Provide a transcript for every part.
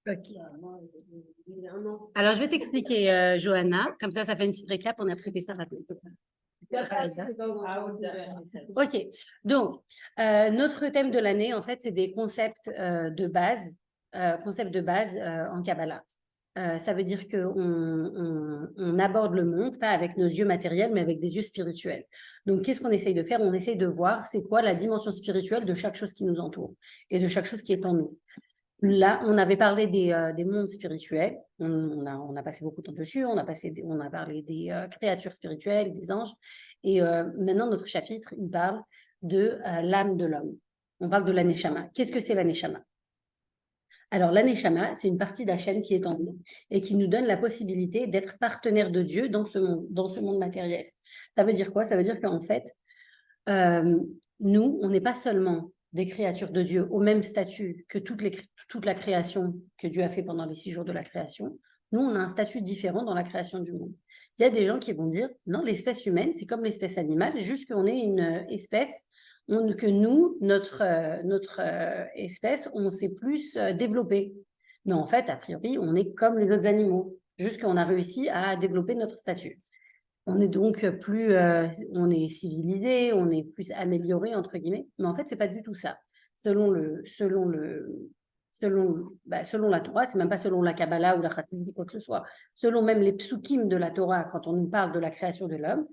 Ok. Alors, je vais t'expliquer, Johanna. Comme ça fait une petite récap. On a préparé ça rapidement. Ok. Donc, notre thème de l'année, en fait, c'est des concepts de base, en Kabbalah. Ça veut dire qu'on aborde le monde, pas avec nos yeux matériels, mais avec des yeux spirituels. Donc, qu'est-ce qu'on essaye de faire? On essaye de voir c'est quoi la dimension spirituelle de chaque chose qui nous entoure et de chaque chose qui est en nous. Là, on avait parlé des mondes spirituels. On a passé beaucoup de temps dessus. On a parlé des créatures spirituelles, des anges. Et maintenant, notre chapitre, il parle de l'âme de l'homme. On parle de l'aneshama. Qu'est-ce que c'est l'aneshama? Alors, l'aneshama, c'est une partie d'Hachem qui est en nous et qui nous donne la possibilité d'être partenaire de Dieu dans ce monde matériel. Ça veut dire quoi? Ça veut dire qu'en fait, nous, on n'est pas seulement des créatures de Dieu au même statut que toute la création que Dieu a fait pendant les 6 jours de la création. Nous, on a un statut différent dans la création du monde. Il y a des gens qui vont dire, non, l'espèce humaine, c'est comme l'espèce animale, juste qu'on est une espèce, que nous, notre espèce, on s'est plus développé. Mais en fait, a priori, on est comme les autres animaux, juste qu'on a réussi à développer notre statut. On est donc plus, on est civilisé, on est plus amélioré, entre guillemets. Mais en fait, c'est pas du tout ça. Selon la Torah, c'est même pas selon la Kabbalah ou la Chassidut ou quoi que ce soit. Selon même les psukim de la Torah, quand on nous parle de la création de l'homme,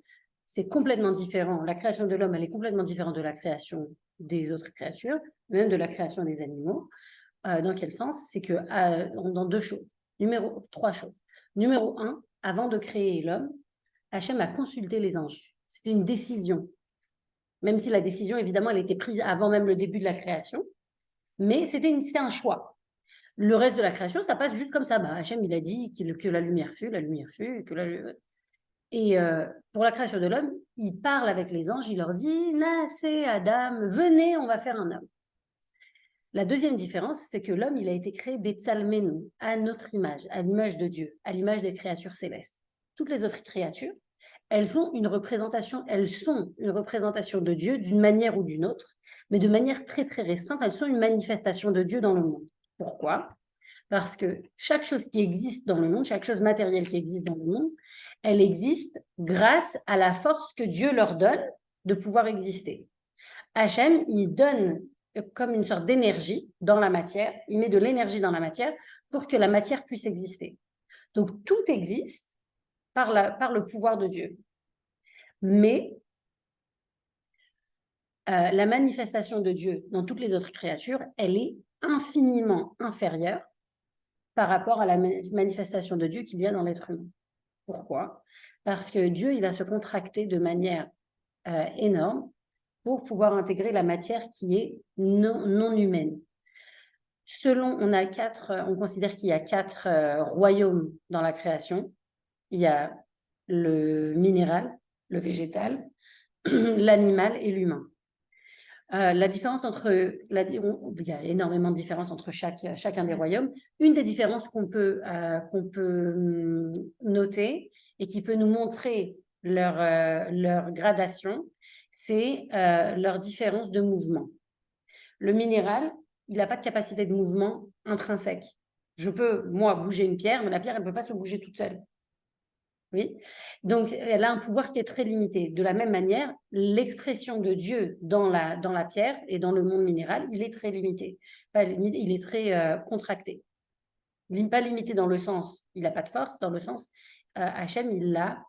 c'est complètement différent. La création de l'homme, elle est complètement différente de la création des autres créatures, même de la création des animaux. Dans quel sens? C'est que dans 3 choses. Numéro 1, avant de créer l'homme, Hachem a consulté les anges. C'était une décision. Même si la décision, évidemment, elle était prise avant même le début de la création. Mais c'était un choix. Le reste de la création, ça passe juste comme ça. Hachem, il a dit que la lumière fut, Et pour la création de l'homme, il parle avec les anges, il leur dit, Nassé, Adam, venez, on va faire un homme. La deuxième différence, c'est que l'homme, il a été créé Betsalmenu, à notre image, à l'image de Dieu, à l'image des créatures célestes. Toutes les autres créatures, elles sont une représentation de Dieu d'une manière ou d'une autre, mais de manière très, très restreinte. Elles sont une manifestation de Dieu dans le monde. Pourquoi? Parce que chaque chose qui existe dans le monde, chaque chose matérielle qui existe dans le monde, elle existe grâce à la force que Dieu leur donne de pouvoir exister. Hachem, il donne comme une sorte d'énergie dans la matière, il met de l'énergie dans la matière pour que la matière puisse exister. Donc, tout existe par le pouvoir de Dieu. Mais la manifestation de Dieu dans toutes les autres créatures, elle est infiniment inférieure par rapport à la manifestation de Dieu qu'il y a dans l'être humain. Pourquoi? Parce que Dieu, il va se contracter de manière énorme pour pouvoir intégrer la matière qui est non humaine. On considère qu'il y a 4 royaumes dans la création. Il y a le minéral, le végétal, l'animal et l'humain. La différence il y a énormément de différences entre chacun des royaumes. Une des différences qu'on peut noter et qui peut nous montrer leur gradation, c'est leur différence de mouvement. Le minéral, il n'a pas de capacité de mouvement intrinsèque. Je peux, moi, bouger une pierre, mais la pierre, elle ne peut pas se bouger toute seule. Oui. Donc, elle a un pouvoir qui est très limité. De la même manière, l'expression de Dieu dans la pierre et dans le monde minéral, il est très limité. Il est très contracté. Il n'est pas limité dans le sens, il n'a pas de force, dans le sens, Hachem, il l'a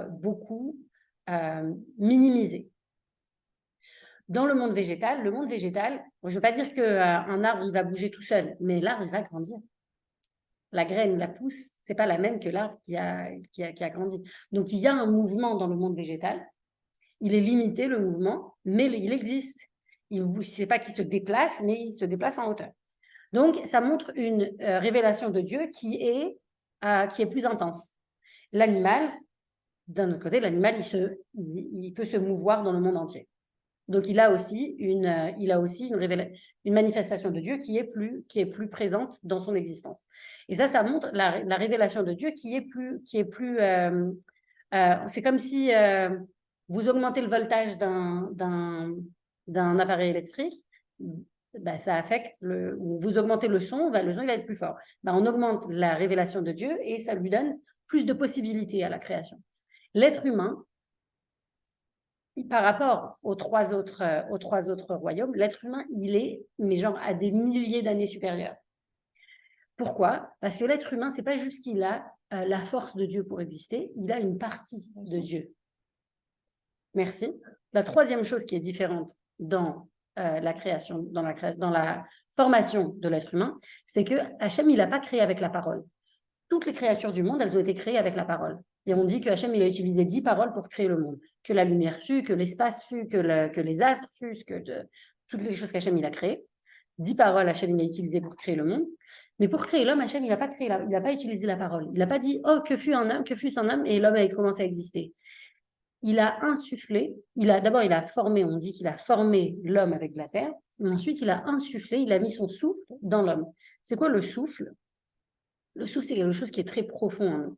beaucoup minimisé. Dans le monde végétal, je ne veux pas dire qu'un arbre, il va bouger tout seul, mais l'arbre, il va grandir. La graine, la pousse, ce n'est pas la même que l'arbre qui a grandi. Donc, il y a un mouvement dans le monde végétal. Il est limité, le mouvement, mais il existe. Ce n'est pas qu'il se déplace, mais il se déplace en hauteur. Donc, ça montre une révélation de Dieu qui est plus intense. L'animal, d'un autre côté, l'animal, il peut se mouvoir dans le monde entier. Donc, il a aussi une manifestation de Dieu qui est plus présente dans son existence. Et ça montre la révélation de Dieu qui est plus c'est comme si vous augmentez le voltage d'un appareil électrique, bah, ça affecte, vous augmentez le son il va être plus fort. Bah, on augmente la révélation de Dieu et ça lui donne plus de possibilités à la création. L'être humain, par rapport aux trois autres royaumes, l'être humain, il est, mais genre, à des milliers d'années supérieurs. Pourquoi? Parce que l'être humain, c'est pas juste qu'il a la force de Dieu pour exister, il a une partie de Dieu. Merci. La troisième chose qui est différente dans la création, dans la formation de l'être humain, c'est que Hachem, il n'a pas créé avec la parole. Toutes les créatures du monde, elles ont été créées avec la parole. Et on dit que Hachem, il a utilisé 10 paroles pour créer le monde. Que la lumière fut, que l'espace fut, que les astres fussent, toutes les choses qu'Hachem, il a créées. 10 paroles, Hachem, il a utilisées pour créer le monde. Mais pour créer l'homme, Hachem, il n'a pas utilisé la parole. Il n'a pas dit, oh, que fut un homme, et l'homme a commencé à exister. Il a insufflé, d'abord, il a formé, on dit qu'il a formé l'homme avec de la terre, et ensuite, il a insufflé, il a mis son souffle dans l'homme. C'est quoi le souffle? Le souffle, c'est quelque chose qui est très profond en nous.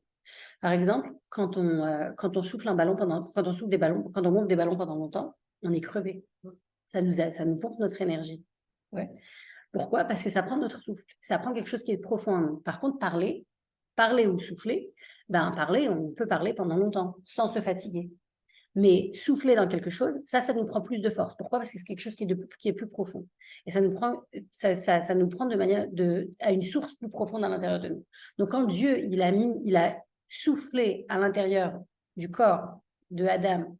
Par exemple, quand on souffle un ballon quand on gonfle des ballons pendant longtemps, on est crevé. Ça nous pompe notre énergie. Ouais. Pourquoi? Parce que ça prend notre souffle. Ça prend quelque chose qui est profond en nous. Par contre, parler ou souffler, on peut parler pendant longtemps sans se fatiguer. Mais souffler dans quelque chose, ça nous prend plus de force. Pourquoi? Parce que c'est quelque chose qui est plus profond. Et ça nous prend à une source plus profonde à l'intérieur de nous. Donc, quand Dieu, il a soufflé à l'intérieur du corps de Adam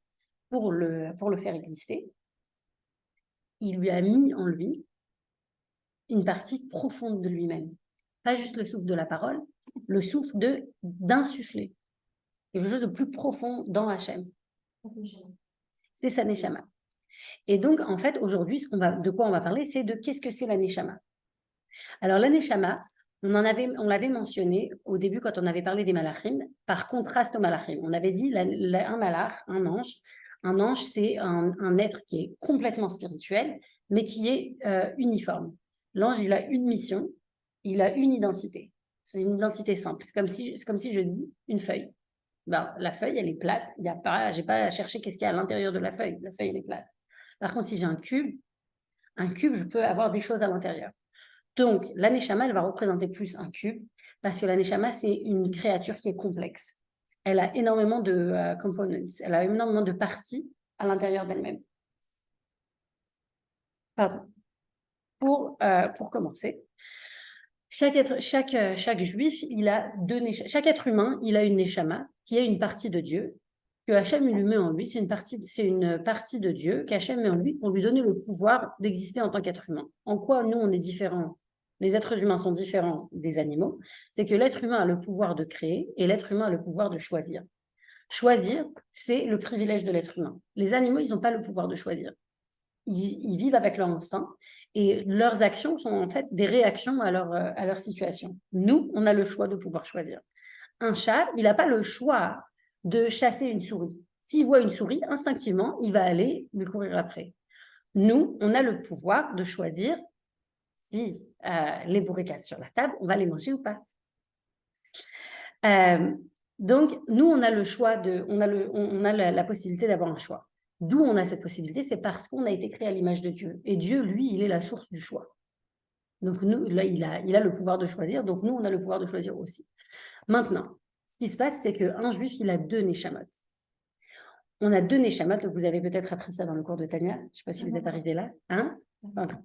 pour le faire exister, il lui a mis en lui une partie profonde de lui-même. Pas juste le souffle de la parole, le souffle d'insuffler. Quelque chose de plus profond dans Hachem. C'est sa Neshama. Et donc, en fait, aujourd'hui, de quoi on va parler, c'est de qu'est-ce que c'est la Neshama. Alors, la Neshama, on l'avait mentionné au début quand on avait parlé des malachim, par contraste aux malachim. On avait dit un malach, un ange, c'est un être qui est complètement spirituel, mais qui est uniforme. L'ange, il a une mission, il a une identité. C'est une identité simple. C'est comme si je dis une feuille. La feuille, elle est plate. Je n'ai pas à chercher qu'est-ce qu'il y a à l'intérieur de la feuille. La feuille, elle est plate. Par contre, si j'ai un cube, je peux avoir des choses à l'intérieur. Donc, la Neshama, elle va représenter plus un cube parce que la Neshama, c'est une créature qui est complexe. Elle a énormément de components, elle a énormément de parties à l'intérieur d'elle-même. Pardon. Pour commencer, chaque juif, chaque être humain, il a une Neshama qui est une partie de Dieu que Hachem lui met en lui. C'est une partie de Dieu qu'Hachem met en lui pour lui donner le pouvoir d'exister en tant qu'être humain. En quoi nous, on est différents? Les êtres humains sont différents des animaux. C'est que l'être humain a le pouvoir de créer et l'être humain a le pouvoir de choisir. Choisir, c'est le privilège de l'être humain. Les animaux, ils n'ont pas le pouvoir de choisir. Ils vivent avec leur instinct et leurs actions sont en fait des réactions à leur situation. Nous, on a le choix de pouvoir choisir. Un chat, il n'a pas le choix de chasser une souris. S'il voit une souris, instinctivement, il va aller lui courir après. Nous, on a le pouvoir de choisir si les bourriquas sur la table, on va les manger ou pas. Donc, nous, on a le choix on a la possibilité d'avoir un choix. D'où on a cette possibilité, c'est parce qu'on a été créé à l'image de Dieu. Et Dieu, lui, il est la source du choix. Donc, nous, là, il a le pouvoir de choisir. Donc, nous, on a le pouvoir de choisir aussi. Maintenant, ce qui se passe, c'est qu'un juif, il a 2 neshamot. On a 2 neshamot. Vous avez peut-être appris ça dans le cours de Tania. Je ne sais pas si vous êtes arrivé là. Hein? Okay.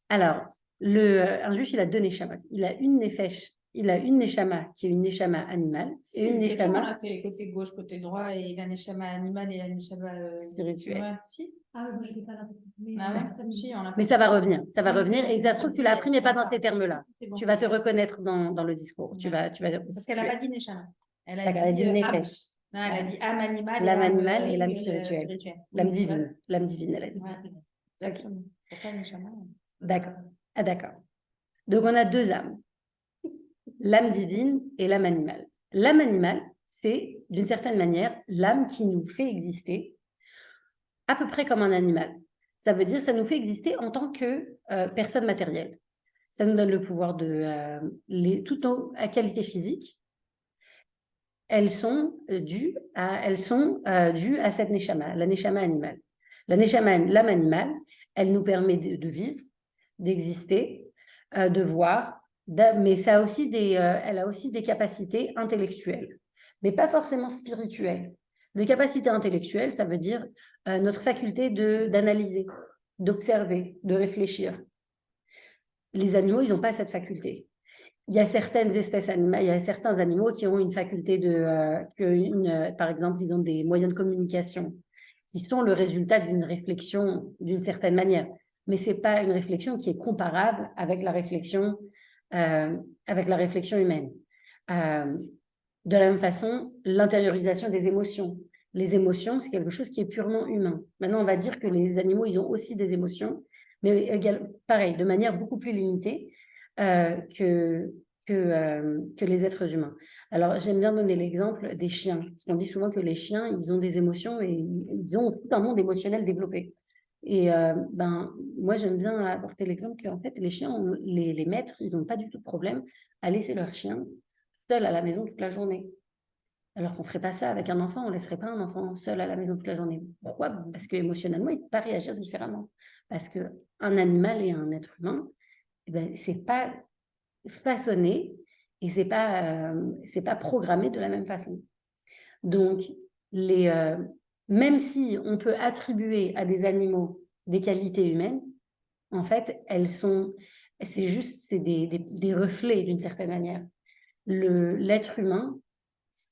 Alors, un juif, il a 2 neshamot. Il a une nefesh. Il a une neshama qui est une neshama animale et une neshama. On a fait côté gauche, côté droit et la neshama animale et la neshama spirituelle. Ouais, si. Ah oui, moi je n'étais pas là. Mais ça va revenir. Ça va revenir. Et ça se trouve, tu l'as appris, mais pas dans ces termes-là. Bon. Tu vas te reconnaître dans le discours. Tu vas, parce qu'elle n'a pas dit neshama. Elle a dit nefesh. Non, elle a dit âme animale. L'âme animale et l'âme spirituelle. L'âme divine. L'âme divine, elle a dit. Ouais, c'est bon. Okay. C'est ça, neshama. D'accord. Ah, d'accord. Donc, on a 2 âmes. L'âme divine et l'âme animale. L'âme animale, c'est d'une certaine manière l'âme qui nous fait exister à peu près comme un animal. Ça veut dire ça nous fait exister en tant que personne matérielle. Ça nous donne le pouvoir toutes nos qualités physiques. Elles sont dues à cette neshama, la neshama animale. L'âme animale, elle nous permet de vivre, d'exister, de voir, mais ça a aussi elle a aussi des capacités intellectuelles, mais pas forcément spirituelles. Des capacités intellectuelles, ça veut dire notre faculté d'analyser, d'observer, de réfléchir. Les animaux, ils n'ont pas cette faculté. Il y a certaines espèces animales, il y a certains animaux qui ont une faculté par exemple, ils ont des moyens de communication qui sont le résultat d'une réflexion d'une certaine manière. Mais ce n'est pas une réflexion qui est comparable avec la réflexion humaine. De la même façon, l'intériorisation des émotions. Les émotions, c'est quelque chose qui est purement humain. Maintenant, on va dire que les animaux, ils ont aussi des émotions, mais pareil, de manière beaucoup plus limitée que les êtres humains. Alors, j'aime bien donner l'exemple des chiens, parce qu'on dit souvent que les chiens, ils ont des émotions et ils ont tout un monde émotionnel développé. Et moi, j'aime bien apporter l'exemple qu'en fait, les chiens, les maîtres, ils n'ont pas du tout de problème à laisser leur chien seul à la maison toute la journée. Alors qu'on ne ferait pas ça avec un enfant, on ne laisserait pas un enfant seul à la maison toute la journée. Pourquoi? Parce qu'émotionnellement, il ne peut pas réagir différemment. Parce qu'un animal et un être humain, ce n'est pas façonné et ce n'est pas programmé de la même façon. Donc, même si on peut attribuer à des animaux des qualités humaines, en fait, c'est des reflets d'une certaine manière. L'être humain,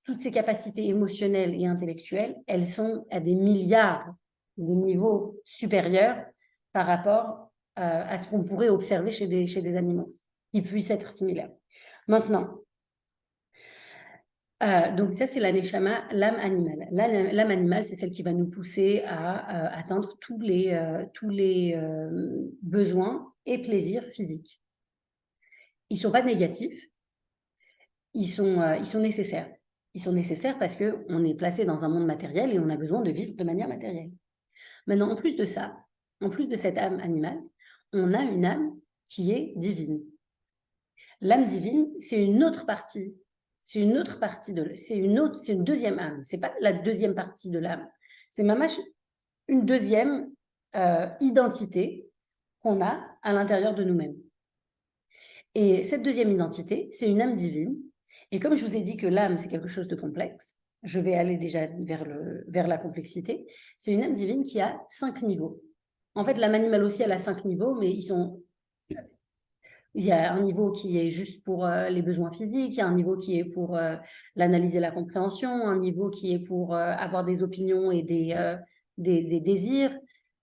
toutes ses capacités émotionnelles et intellectuelles, elles sont à des milliards de niveaux supérieurs par rapport à ce qu'on pourrait observer chez des animaux qui puissent être similaires. Maintenant, donc ça, c'est l'aneshama, l'âme animale. L'âme animale, c'est celle qui va nous pousser à atteindre tous les besoins et plaisirs physiques. Ils ne sont pas négatifs, ils sont nécessaires. Ils sont nécessaires parce qu'on est placé dans un monde matériel et on a besoin de vivre de manière matérielle. Maintenant, en plus de ça, en plus de cette âme animale, on a une âme qui est divine. L'âme divine, c'est une autre partie. C'est une deuxième âme. C'est pas la deuxième partie de l'âme. C'est une deuxième identité qu'on a à l'intérieur de nous-mêmes. Et cette deuxième identité, c'est une âme divine. Et comme je vous ai dit que l'âme, c'est quelque chose de complexe, je vais aller déjà vers la complexité. C'est une âme divine qui a 5 niveaux. En fait, l'âme animale aussi, elle a 5 niveaux, mais il y a un niveau qui est juste pour les besoins physiques, il y a un niveau qui est pour l'analyse et la compréhension, un niveau qui est pour avoir des opinions et des désirs.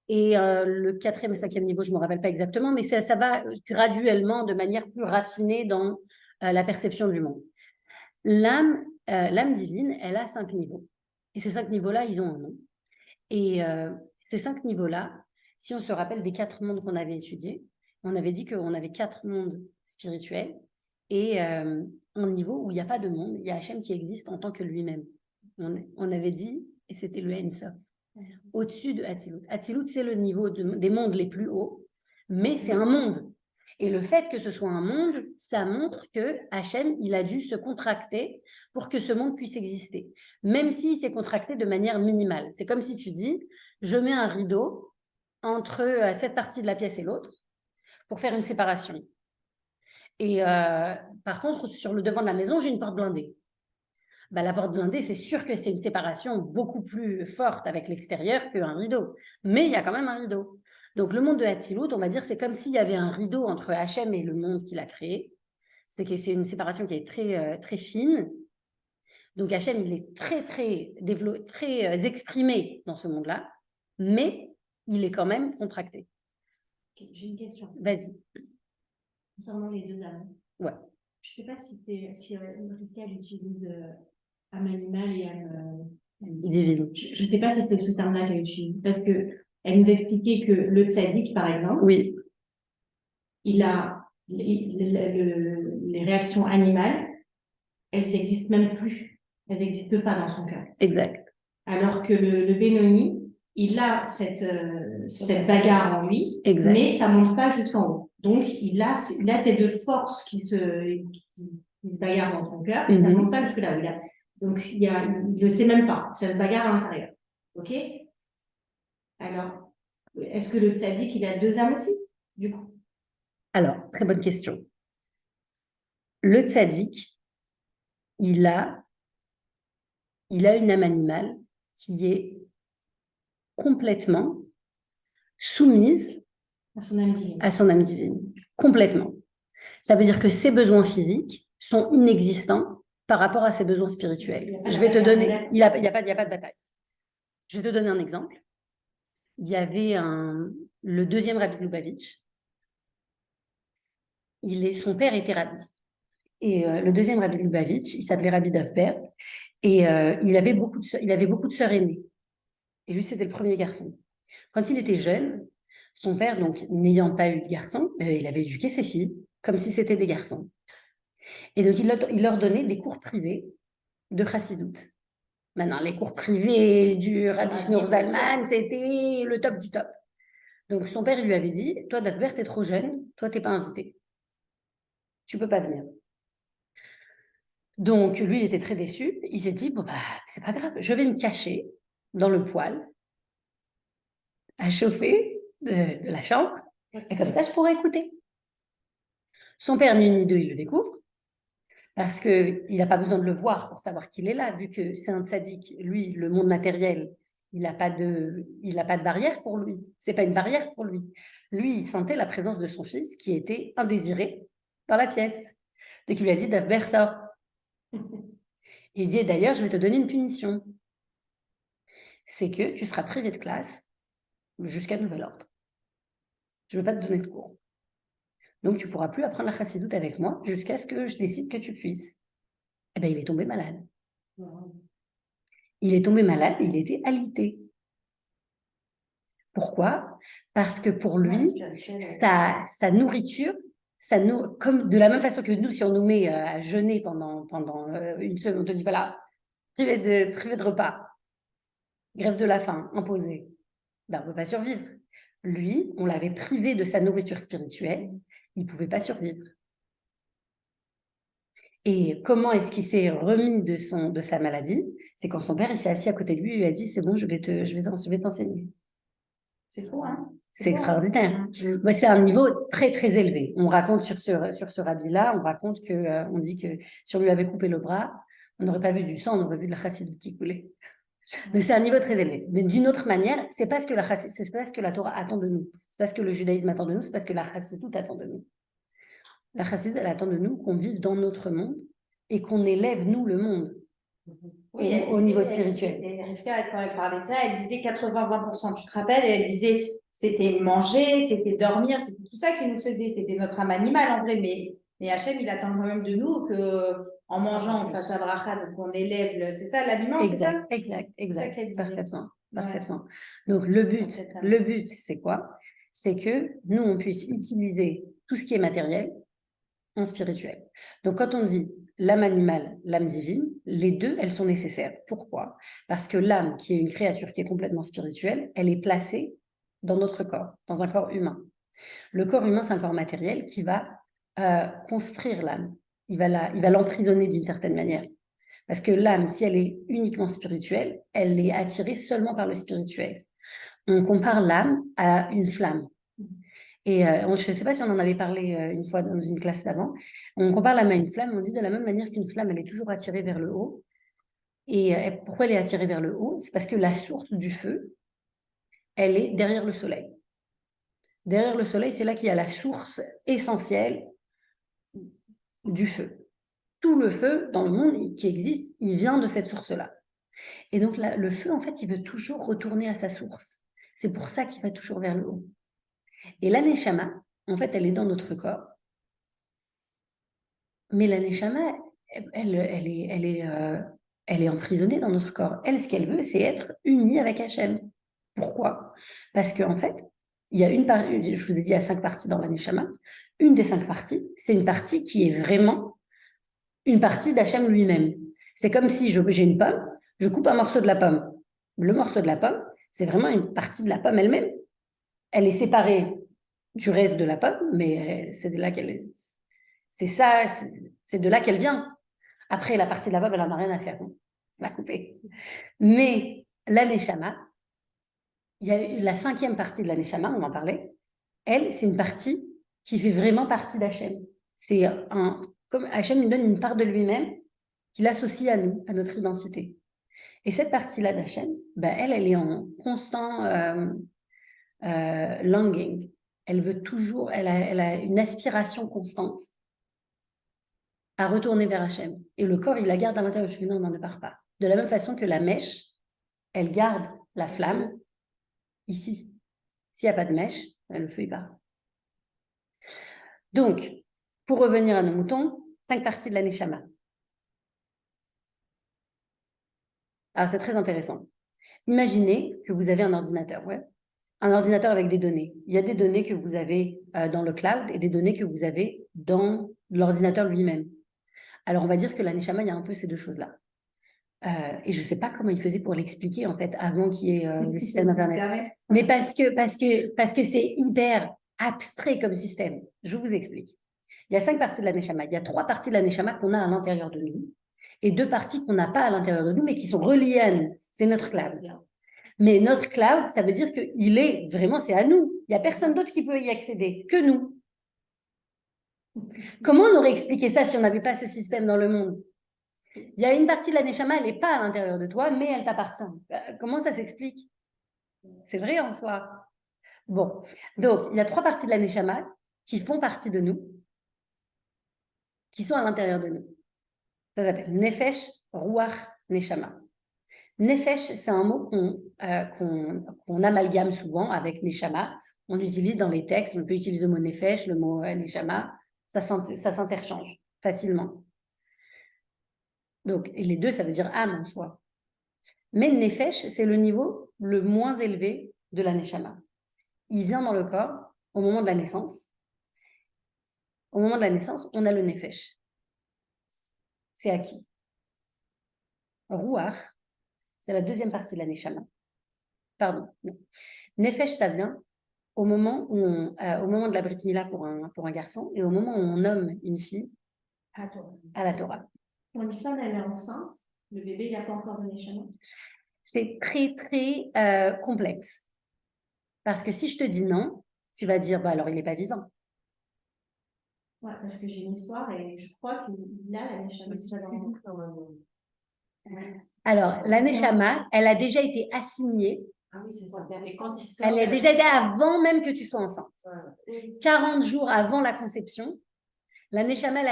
Et le 4e et 5e niveau, je ne me rappelle pas exactement, mais ça va graduellement, de manière plus raffinée dans la perception du monde. L'âme divine, elle a 5 niveaux. Et ces 5 niveaux-là, ils ont un nom. Et ces 5 niveaux-là, si on se rappelle des 4 mondes qu'on avait étudiés, on avait dit qu'on avait 4 mondes spirituels et un niveau où il n'y a pas de monde, il y a Hachem qui existe en tant que lui-même. On avait dit, et c'était le Ensof, au-dessus de Hatzilut. Hatzilut, c'est le niveau des mondes les plus hauts, mais c'est un monde. Et le fait que ce soit un monde, ça montre que Hachem, il a dû se contracter pour que ce monde puisse exister, même s'il s'est contracté de manière minimale. C'est comme si tu dis, je mets un rideau entre cette partie de la pièce et l'autre pour faire une séparation. Et par contre, sur le devant de la maison, j'ai une porte blindée. La porte blindée, c'est sûr que c'est une séparation beaucoup plus forte avec l'extérieur qu'un rideau. Mais il y a quand même un rideau. Donc, le monde de Hatzilut, on va dire, c'est comme s'il y avait un rideau entre Hachem et le monde qu'il a créé. C'est une séparation qui est très, très fine. Donc, Hachem, il est très, très développé, très exprimé dans ce monde-là, mais il est quand même contracté. J'ai une question. Vas-y. Concernant les deux âmes. Ouais. Je ne sais pas si Rika utilise âme animale et âme divine. Je ne sais pas si c'est ce terme-là qu'elle utilise, parce qu'elle nous expliquait que le tzaddik, par exemple, oui, il a les réactions animales, elles n'existent même plus. Elles n'existent pas dans son cœur. Exact. Alors que le Benoni, il a cette bagarre en lui, exact. Mais ça ne monte pas jusqu'en haut. Donc, il a ces deux forces qui se bagarrent dans son cœur, et ça ne monte pas jusque-là. Donc, il ne le sait même pas. Ça se bagarre à l'intérieur. OK? Alors, est-ce que le tzaddik, il a deux âmes aussi, du coup? Alors, très bonne question. Le tzaddik, il a une âme animale qui est complètement soumise À son âme divine. à son âme divine. Complètement. Ça veut dire que ses besoins physiques sont inexistants par rapport à ses besoins spirituels. Je vais te donner... Il n'y a pas de bataille. Je vais te donner un exemple. Il y avait le deuxième Rabbi Lubavitch. Son père était rabbi. Et le deuxième Rabbi Lubavitch, il s'appelait Rabbi Dovber. Et il avait beaucoup de sœurs aînées. Et lui, c'était le premier garçon. Quand il était jeune, son père, donc n'ayant pas eu de garçon, il avait éduqué ses filles comme si c'était des garçons. Et donc, il leur donnait des cours privés de Chassidut. Maintenant, les cours privés du Rabbi Shneur Zalman, c'était le top du top. Donc, son père, il lui avait dit, toi, Dovber, t'es trop jeune, toi, t'es pas invité. Tu peux pas venir. Donc, lui, il était très déçu. Il s'est dit, bon, bah, c'est pas grave, je vais me cacher dans le poêle à chauffer de la chambre. Et comme ça, je pourrais écouter. Son père, ni une ni deux, il le découvre. Parce qu'il n'a pas besoin de le voir pour savoir qu'il est là, vu que c'est un tzaddik. Lui, le monde matériel, il n'a pas de barrière pour lui. Ce n'est pas une barrière pour lui. Lui, il sentait la présence de son fils qui était indésiré dans la pièce. Donc, il lui a dit, Dovber, sors. Il dit, d'ailleurs, je vais te donner une punition. C'est que tu seras privé de classe jusqu'à nouvel ordre. Je ne vais pas te donner de cours. Donc, tu ne pourras plus apprendre la chassidoute avec moi jusqu'à ce que je décide que tu puisses. Eh bien, il est tombé malade. Il est tombé malade et il était alité. Pourquoi? Parce que pour lui, sa nourriture, comme de la même façon que nous, si on nous met à jeûner pendant une semaine, on te dit, voilà, privé de repas, grève de la faim, imposée, ben, on ne peut pas survivre. Lui, on l'avait privé de sa nourriture spirituelle, il ne pouvait pas survivre. Et comment est-ce qu'il s'est remis de sa maladie? C'est quand son père il s'est assis à côté de lui et lui a dit, c'est bon, je vais t'enseigner. C'est fou, hein? C'est extraordinaire. Ouais, c'est un niveau très, très élevé. On raconte sur ce rabbi-là, on raconte on dit que si on lui avait coupé le bras, on n'aurait pas vu du sang, on aurait vu de la chassidoute qui coulait. Donc c'est un niveau très élevé. Mais d'une autre manière, c'est pas ce que la Torah attend de nous. C'est pas ce que le judaïsme attend de nous, c'est parce que la chassidoute attend de nous. La chassidoute, elle attend de nous qu'on vive dans notre monde et qu'on élève, nous, le monde. Oui, au niveau spirituel. Quand elle parlait de ça, elle disait 80-20%. Tu te rappelles? Elle disait c'était manger, c'était dormir, c'était tout ça qui nous faisait. C'était notre âme animale en vrai. Mais Hachem, il attend quand même de nous qu'en mangeant, on fasse un bracha, donc on élève. C'est ça l'aliment, c'est ça? Exact. Parfaitement. Ouais. Parfaitement. Donc le but, c'est quoi? C'est que nous, on puisse utiliser tout ce qui est matériel en spirituel. Donc quand on dit l'âme animale, l'âme divine, les deux, elles sont nécessaires. Pourquoi? Parce que l'âme, qui est une créature qui est complètement spirituelle, elle est placée dans notre corps, dans un corps humain. Le corps humain, c'est un corps matériel qui va construire l'âme. Il va l'emprisonner d'une certaine manière. Parce que l'âme, si elle est uniquement spirituelle, elle est attirée seulement par le spirituel. On compare l'âme à une flamme. Et je ne sais pas si on en avait parlé une fois dans une classe d'avant. On compare l'âme à une flamme, on dit de la même manière qu'une flamme, elle est toujours attirée vers le haut. Et pourquoi elle est attirée vers le haut? C'est parce que la source du feu, elle est derrière le soleil. Derrière le soleil, c'est là qu'il y a la source essentielle du feu. Tout le feu dans le monde qui existe, il vient de cette source-là. Et donc, le feu, en fait, il veut toujours retourner à sa source. C'est pour ça qu'il va toujours vers le haut. Et la neshama, en fait, elle est dans notre corps. Mais la neshama, elle est emprisonnée dans notre corps. Elle, ce qu'elle veut, c'est être unie avec Hachem. Pourquoi? Parce qu'en fait, il y a je vous ai dit, il y a 5 parties dans la neshama. Une des 5 parties, c'est une partie qui est vraiment une partie d'Hachem lui-même. C'est comme si j'ai une pomme, je coupe un morceau de la pomme. Le morceau de la pomme, c'est vraiment une partie de la pomme elle-même. Elle est séparée du reste de la pomme, mais c'est de là qu'elle vient. Après, la partie de la pomme, elle n'en a rien à faire. La couper. Mais la neshama, il y a la 5e partie de la neshama, on en parlait. Elle, c'est une partie qui fait vraiment partie d'Hachem. C'est comme Hachem nous donne une part de lui-même qu'il associe à nous, à notre identité. Et cette partie-là d'Hachem, elle est en constant longing. Elle veut toujours, elle a une aspiration constante à retourner vers Hachem. Et le corps, il la garde à l'intérieur. Je dis non, on n'en part pas. De la même façon que la mèche, elle garde la flamme ici. S'il n'y a pas de mèche, le feu, il part. Donc, pour revenir à nos moutons, 5 parties de la Neshama. Alors, c'est très intéressant. Imaginez que vous avez un ordinateur, un ordinateur avec des données. Il y a des données que vous avez dans le cloud et des données que vous avez dans l'ordinateur lui-même. Alors, on va dire que la Neshama, il y a un peu ces deux choses-là. Et je ne sais pas comment il faisait pour l'expliquer, en fait, avant qu'il y ait le système Internet. Mais parce que c'est hyper abstrait comme système. Je vous explique. Il y a 5 parties de la Neshama. Il y a 3 parties de la Neshama qu'on a à l'intérieur de nous et 2 parties qu'on n'a pas à l'intérieur de nous, mais qui sont reliées à nous. C'est notre cloud. Mais notre cloud, ça veut dire qu'il est vraiment, c'est à nous. Il n'y a personne d'autre qui peut y accéder que nous. Comment on aurait expliqué ça si on n'avait pas ce système dans le monde? Il y a une partie de la Neshama, elle n'est pas à l'intérieur de toi, mais elle t'appartient. Comment ça s'explique? C'est vrai en soi. Bon, donc il y a 3 parties de la Neshama qui font partie de nous, qui sont à l'intérieur de nous. Ça s'appelle Nefesh, Ruach, Neshama. Nefesh, c'est un mot qu'on amalgame souvent avec Neshama. On l'utilise dans les textes, on peut utiliser le mot Nefesh, le mot Neshama, ça s'interchange facilement. Donc, et les deux, ça veut dire âme en soi. Mais Nefesh, c'est le niveau le moins élevé de la Neshama. Il vient dans le corps au moment de la naissance. Au moment de la naissance, on a le Nefesh. C'est acquis. Ruach, c'est la deuxième partie de la Neshama. Pardon. Nefesh, ça vient au moment de la Brit Mila pour un garçon et au moment où on nomme une fille à la Torah. Quand une femme elle est enceinte, le bébé il n'a pas encore de Neshama. C'est très, très complexe. Parce que si je te dis non, tu vas dire, alors il n'est pas vivant. Ouais, parce que j'ai une histoire et je crois qu'il a la Neshama. Alors, la Neshama, elle a déjà été assignée. Ah oui, c'est ça. Et quand il Elle est déjà été avant même que tu sois enceinte. 40 jours avant la conception, la Neshama, elle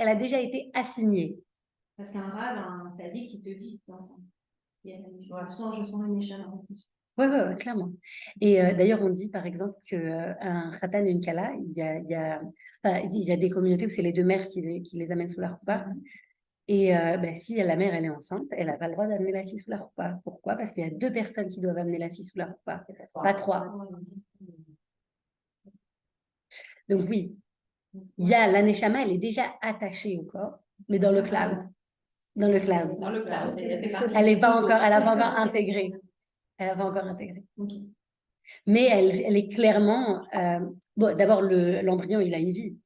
a déjà été assignée. Parce qu'un rave, un sadique qui te dit que tu es enceinte. Je sens une Neshama en plus. Oui, clairement. Et d'ailleurs, on dit par exemple qu'un Khatan et une Kala, il y a des communautés où c'est les deux mères qui les amènent sous la roupa. Et si la mère elle est enceinte, elle n'a pas le droit d'amener la fille sous la roupa. Pourquoi? Parce qu'il y a 2 personnes qui doivent amener la fille sous la roupa, pas 3. Donc oui, il y a la Neshama, elle est déjà attachée au corps, mais dans le cloud. Dans le cloud. Elle n'a pas encore intégré. Elle n'a pas encore intégré. Mais elle est clairement... d'abord, l'embryon, il a une vie.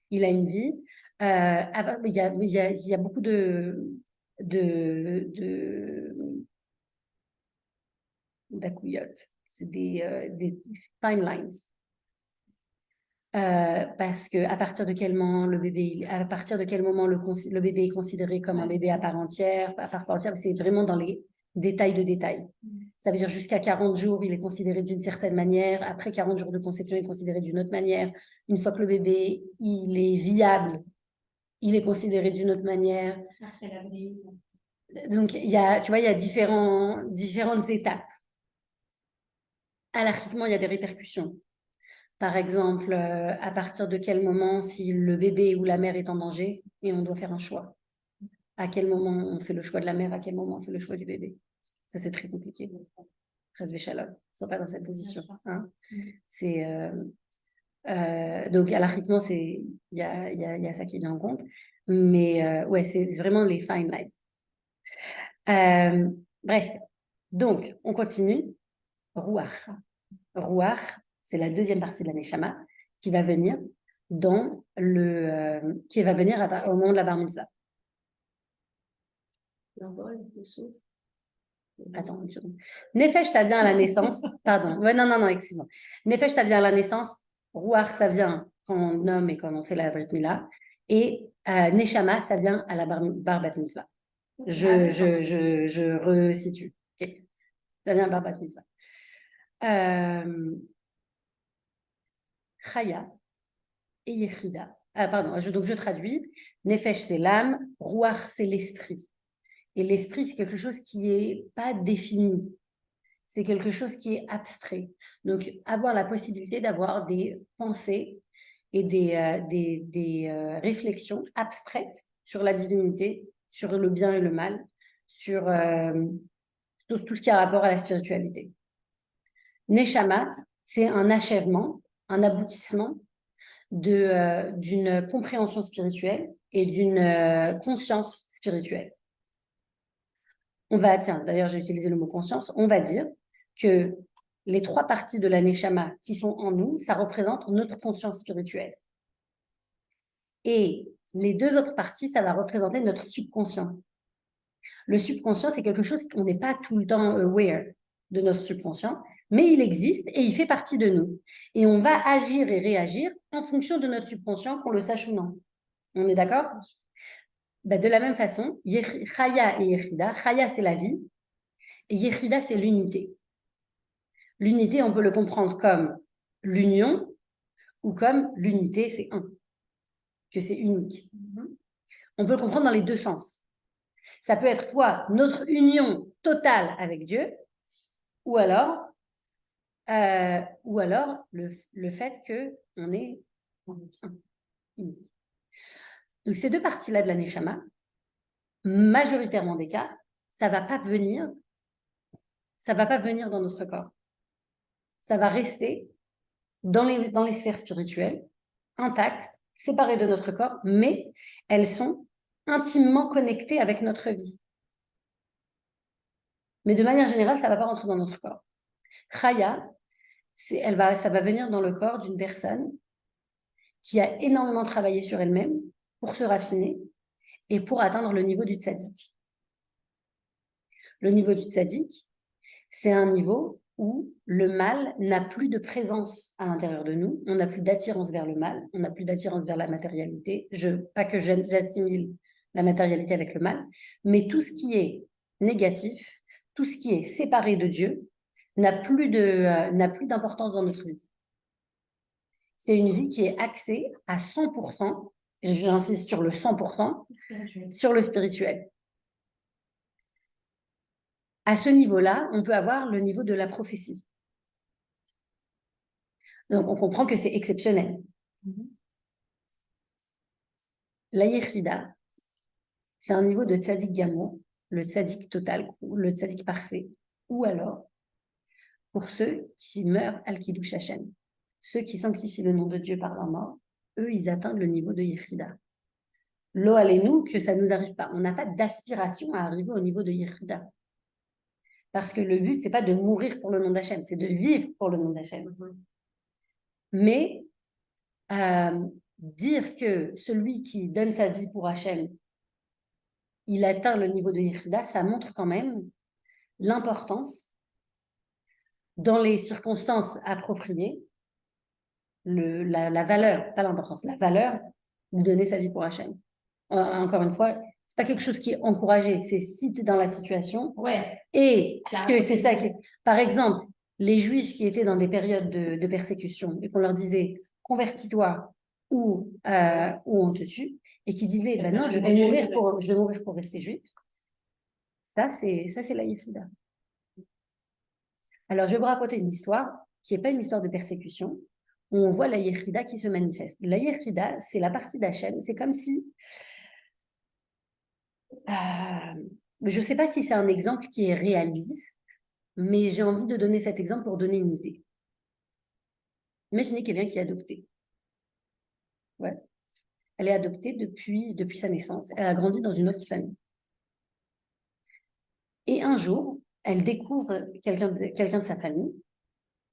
Il a une vie. Il y a beaucoup d'acouillottes. C'est des fine lines. Parce que à partir de quel moment le bébé est considéré comme un bébé à part entière, c'est vraiment dans les détails de détails. Ça veut dire jusqu'à 40 jours, il est considéré d'une certaine manière. Après 40 jours de conception, il est considéré d'une autre manière. Une fois que le bébé, il est viable, il est considéré d'une autre manière. Donc, il y a différentes étapes. Halakhiquement, il y a des répercussions. Par exemple, à partir de quel moment, si le bébé ou la mère est en danger, et on doit faire un choix. À quel moment on fait le choix de la mère, à quel moment on fait le choix du bébé. Ça, c'est très compliqué. Reste Shalom, ne sois pas dans cette position. Hein. C'est... donc, halakhiquement, il y a ça qui vient en compte. Mais c'est vraiment les fine lines. Bref, donc, on continue. Ruach. Ruach, c'est la deuxième partie de la Neshama qui va venir au moment de la Bar Mitzvah. Attends une seconde. Nefesh, ça vient à la naissance. Pardon. Non, excuse-moi. Nefesh, ça vient à la naissance. Ruach, ça vient quand on nomme et quand on fait la Brit Mila. Et Neshama, ça vient à la bar bat mitzvah. Je resitue. Okay. Ça vient à bar bat mitzvah. Chaya et Yechida. Pardon, donc je traduis. Nefesh, c'est l'âme. Ruach, c'est l'esprit. Et l'esprit, c'est quelque chose qui n'est pas défini. C'est quelque chose qui est abstrait. Donc, avoir la possibilité d'avoir des pensées et des réflexions abstraites sur la divinité, sur le bien et le mal, sur tout ce qui a rapport à la spiritualité. Neshama, c'est un achèvement, un aboutissement d'une compréhension spirituelle et d'une conscience spirituelle. D'ailleurs, j'ai utilisé le mot conscience, on va dire que les 3 parties de la Neshama qui sont en nous, ça représente notre conscience spirituelle. Et les 2 autres parties, ça va représenter notre subconscient. Le subconscient, c'est quelque chose qu'on n'est pas tout le temps aware de notre subconscient, mais il existe et il fait partie de nous. Et on va agir et réagir en fonction de notre subconscient, qu'on le sache ou non. On est d'accord ? De la même façon, Chaya et Yechida, Chaya, c'est la vie, et Yechida, c'est l'unité. L'unité, on peut le comprendre comme l'union ou comme l'unité, c'est un, que c'est unique. On peut le comprendre dans les 2 sens. Ça peut être soit notre union totale avec Dieu, ou alors le fait qu'on est unique. Donc, ces 2 parties-là de la Neshama, majoritairement des cas, ça ne va pas venir dans notre corps. Ça va rester dans les sphères spirituelles, intactes, séparées de notre corps, mais elles sont intimement connectées avec notre vie. Mais de manière générale, ça ne va pas rentrer dans notre corps. Chaya, ça va venir dans le corps d'une personne qui a énormément travaillé sur elle-même pour se raffiner et pour atteindre le niveau du tzaddik. Le niveau du tzaddik, c'est un niveau où le mal n'a plus de présence à l'intérieur de nous, on n'a plus d'attirance vers le mal, on n'a plus d'attirance vers la matérialité. Pas que j'assimile la matérialité avec le mal, mais tout ce qui est négatif, tout ce qui est séparé de Dieu, n'a plus d'importance dans notre vie. C'est une vie qui est axée à 100%, j'insiste sur le 100%, sur le spirituel. À ce niveau-là, on peut avoir le niveau de la prophétie. Donc, on comprend que c'est exceptionnel. La Yechida, c'est un niveau de tzaddik gamour, le tzaddik total, le tzaddik parfait, ou alors pour ceux qui meurent al-Kiddush Hashem, ceux qui sanctifient le nom de Dieu par leur mort, eux, ils atteignent le niveau de Yechida. Lo alenu, que ça ne nous arrive pas. On n'a pas d'aspiration à arriver au niveau de Yechida. Parce que le but, ce n'est pas de mourir pour le nom d'Hachem, c'est de vivre pour le nom d'Hachem. Mais dire que celui qui donne sa vie pour Hachem, il atteint le niveau de Yechida, ça montre quand même l'importance, dans les circonstances appropriées, la valeur, pas l'importance, la valeur de donner sa vie pour Hachem. Encore une fois, c'est pas quelque chose qui est encouragé, c'est si tu es dans la situation. Ouais. Et que c'est ça qui... Par exemple, les Juifs qui étaient dans des périodes de persécution et qu'on leur disait « convertis-toi ou on te tue » et qui disaient « non, je vais mourir pour rester juif », ça c'est la Yechida. Alors, je vais vous raconter une histoire qui n'est pas une histoire de persécution, où on voit la Yechida qui se manifeste. La Yechida, c'est la partie d'Hachem. C'est comme si... je ne sais pas si c'est un exemple qui est réaliste, mais j'ai envie de donner cet exemple pour donner une idée. Imaginez quelqu'un qui est adopté. Ouais. Elle est adoptée depuis sa naissance. Elle a grandi dans une autre famille. Et un jour, elle découvre quelqu'un de sa famille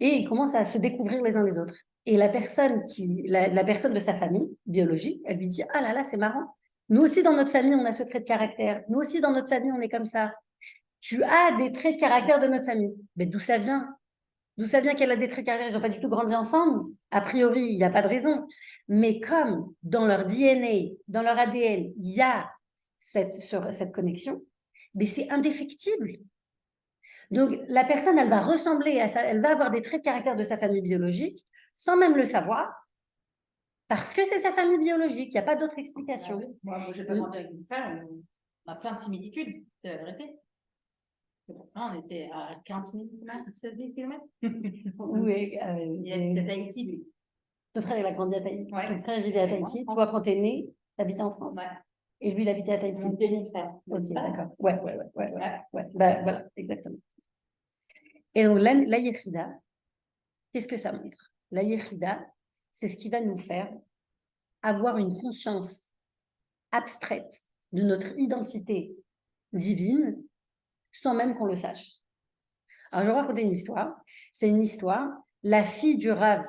et ils commencent à se découvrir les uns les autres. Et la personne de sa famille biologique, elle lui dit « Ah là là, c'est marrant. Nous aussi, dans notre famille, on a ce trait de caractère. Nous aussi, dans notre famille, on est comme ça. Tu as des traits de caractère de notre famille. » Mais d'où ça vient? D'où ça vient qu'elle a des traits caractériels? Ils n'ont pas du tout grandi ensemble. A priori, il n'y a pas de raison. Mais comme dans leur DNA, dans leur ADN, il y a cette connexion, mais c'est indéfectible. Donc, la personne, elle va ressembler à ça, elle va avoir des traits de caractère de sa famille biologique, sans même le savoir, parce que c'est sa famille biologique. Il n'y a pas d'autre explication. Moi, je vais pas mentir avec mon frère, on a plein de similitudes, c'est la vérité. Pourtant, on était à 40 000 km, 16 000 km. Oui, Il est à Tahiti, lui. ton frère, il a grandi à Tahiti. Ouais. Ton frère, il vivait à Tahiti. Moi, Toi, quand tu es né, tu habitais en France. Ouais. Et lui, il habitait à Tahiti. Mon demi-frère. Ok, d'accord. Ouais. Bah, voilà, exactement. Et donc, la yéchida, qu'est-ce que ça montre? La yéchida, c'est ce qui va nous faire avoir une conscience abstraite de notre identité divine sans même qu'on le sache. Alors, je vais raconter une histoire. C'est une histoire, la fille du Rav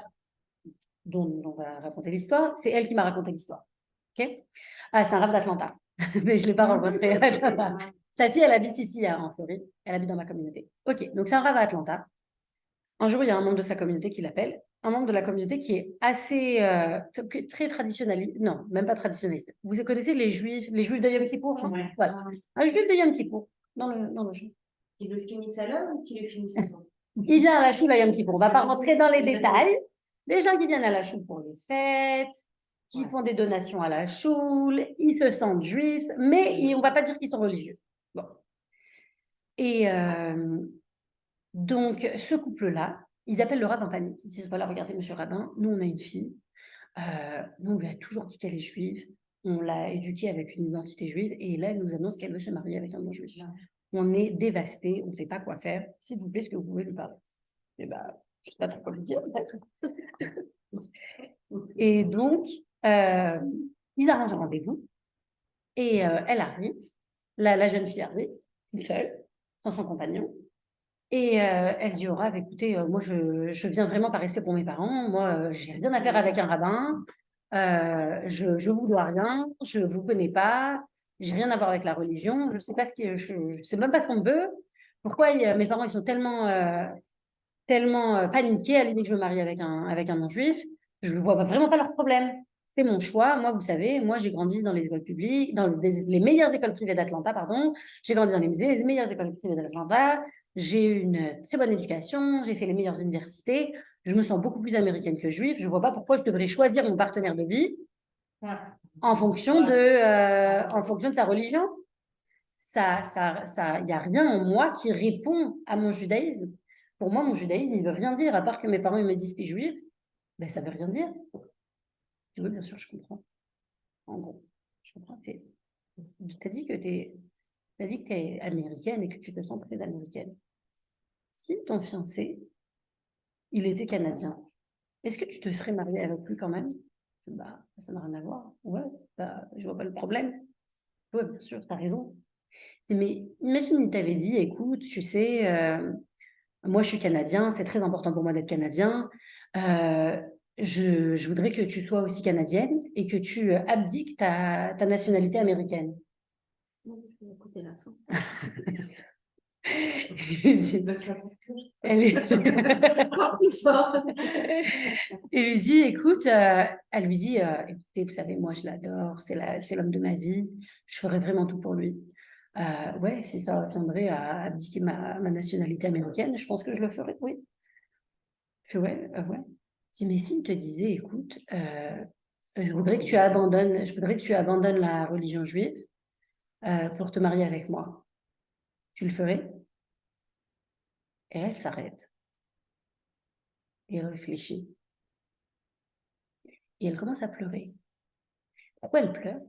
dont on va raconter l'histoire, c'est elle qui m'a raconté l'histoire. Ok? Ah, c'est un Rav d'Atlanta, mais je ne l'ai pas rencontré à Atlanta. Sa fille, elle habite ici, en Floride. Elle habite dans ma communauté. Ok, donc c'est un Rav à Atlanta. Un jour, il y a un membre de sa communauté qui l'appelle, un membre de la communauté qui est assez, très traditionnaliste, non, même pas traditionnaliste. Vous connaissez les juifs de Yom Kippour, genre? Ouais. Voilà. Un juif de Yom Kippour, dans le jeu. Qui le finisse à l'heure ou qui le finisse à l'heure? Il vient à la choule à Yom Kippour. On ne va pas rentrer dans les détails. Des gens qui viennent à la choule pour les fêtes, qui font des donations à la choule, ils se sentent juifs, mais on ne va pas dire qu'ils sont religieux. Bon. Et donc, ce couple-là, ils appellent le rabbin en panique. Ils disent, voilà, regardez, monsieur le rabbin, nous, on a une fille. Nous, on lui a toujours dit qu'elle est juive. On l'a éduquée avec une identité juive. Et là, elle nous annonce qu'elle veut se marier avec un non-juif. On est dévastés, on ne sait pas quoi faire. S'il vous plaît, est-ce que vous pouvez lui parler? Et je ne sais pas trop quoi lui dire. Et donc, ils arrangent un rendez-vous. Et elle arrive, la jeune fille arrive, toute seule, sans son compagnon. Et elle dit au Rav, écoutez, moi, je viens vraiment par respect pour mes parents. Moi, j'ai rien à faire avec un rabbin. Je vous dois rien. Je vous connais pas. J'ai rien à voir avec la religion. Je sais pas je sais même pas ce qu'on veut. Pourquoi mes parents, ils sont tellement paniqués à l'idée que je me marie avec un non-juif. Je ne vois vraiment pas leur problème. C'est mon choix. Moi, vous savez, moi, j'ai grandi dans les écoles publiques, dans les meilleures écoles privées d'Atlanta, pardon. J'ai grandi dans les meilleures écoles privées d'Atlanta. J'ai eu une très bonne éducation. J'ai fait les meilleures universités. Je me sens beaucoup plus américaine que juive. Je ne vois pas pourquoi je devrais choisir mon partenaire de vie en fonction de sa religion. Il n'y a rien en moi qui répond à mon judaïsme. Pour moi, mon judaïsme, il ne veut rien dire, à part que mes parents ils me disent t'es juif, ben, ça ne veut rien dire. Oui, bien sûr, je comprends. En gros, je comprends. Tu as dit que tu es américaine et que tu te sens très américaine. Si ton fiancé, il était canadien, est-ce que tu te serais mariée avec lui quand même? Bah, ça n'a rien à voir. Ouais, je vois pas le problème. Oui, bien sûr, tu as raison. Mais imagine, il t'avait dit, écoute, tu sais, moi, je suis canadien, c'est très important pour moi d'être canadien. Je voudrais que tu sois aussi canadienne et que tu abdiques ta nationalité américaine. Écoutez la fin. Elle lui dit, écoute, elle lui dit, écoutez, vous savez, moi, je l'adore, c'est l'homme de ma vie, je ferai vraiment tout pour lui. Ouais, si ça viendrait à abdiquer ma nationalité américaine, je pense que je le ferais, oui. Je fais, ouais. Je dis, mais s'il te disait, écoute, je voudrais que tu abandonnes la religion juive pour te marier avec moi, tu le ferais? Et elle s'arrête. Et elle réfléchit. Et elle commence à pleurer. Pourquoi elle pleure?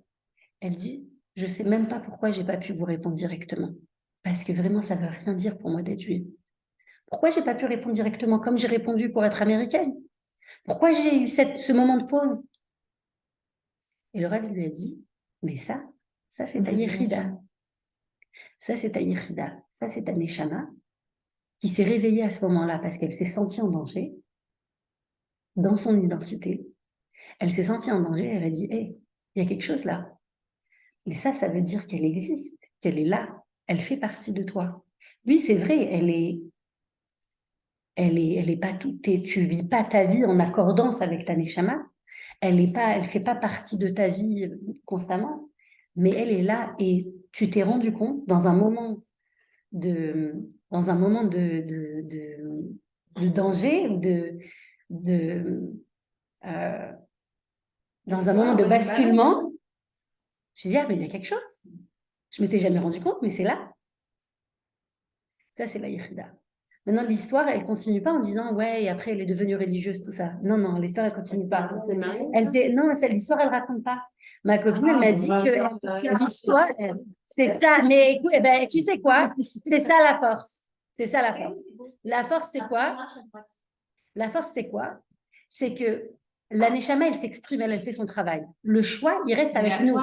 Elle dit, je ne sais même pas pourquoi je n'ai pas pu vous répondre directement. Parce que vraiment, ça ne veut rien dire pour moi d'être juive. Pourquoi je n'ai pas pu répondre directement comme j'ai répondu pour être américaine? Pourquoi j'ai eu ce moment de pause? Et le Rav lui a dit, mais ça c'est ta yéchida. Ça, c'est ta yéchida. Ça, c'est ta neshama qui s'est réveillée à ce moment-là parce qu'elle s'est sentie en danger dans son identité. Elle s'est sentie en danger, elle a dit, hey, il y a quelque chose là. Mais ça veut dire qu'elle existe, qu'elle est là. Elle fait partie de toi. Oui, c'est vrai, elle est pas tu vis pas ta vie en accordance avec ta neshama. Elle fait pas partie de ta vie constamment, mais elle est là et tu t'es rendu compte dans un moment de danger, euh, dans un moment de basculement. Je me dis, ah, mais il y a quelque chose. Je m'étais jamais rendu compte, mais c'est là. Ça, c'est la Yechida. Maintenant, l'histoire, elle continue pas en disant, ouais, et après, elle est devenue religieuse, tout ça. Non, non, l'histoire, elle continue pas. Non, l'histoire, elle raconte pas. Ma copine, elle m'a dit que l'histoire, c'est ça. Mais écoute, eh ben, tu sais quoi? C'est ça la force. C'est ça la force. La force, c'est quoi? La force, c'est quoi? C'est que la Neshama, elle s'exprime, elle fait son travail. Le choix, il reste avec nous.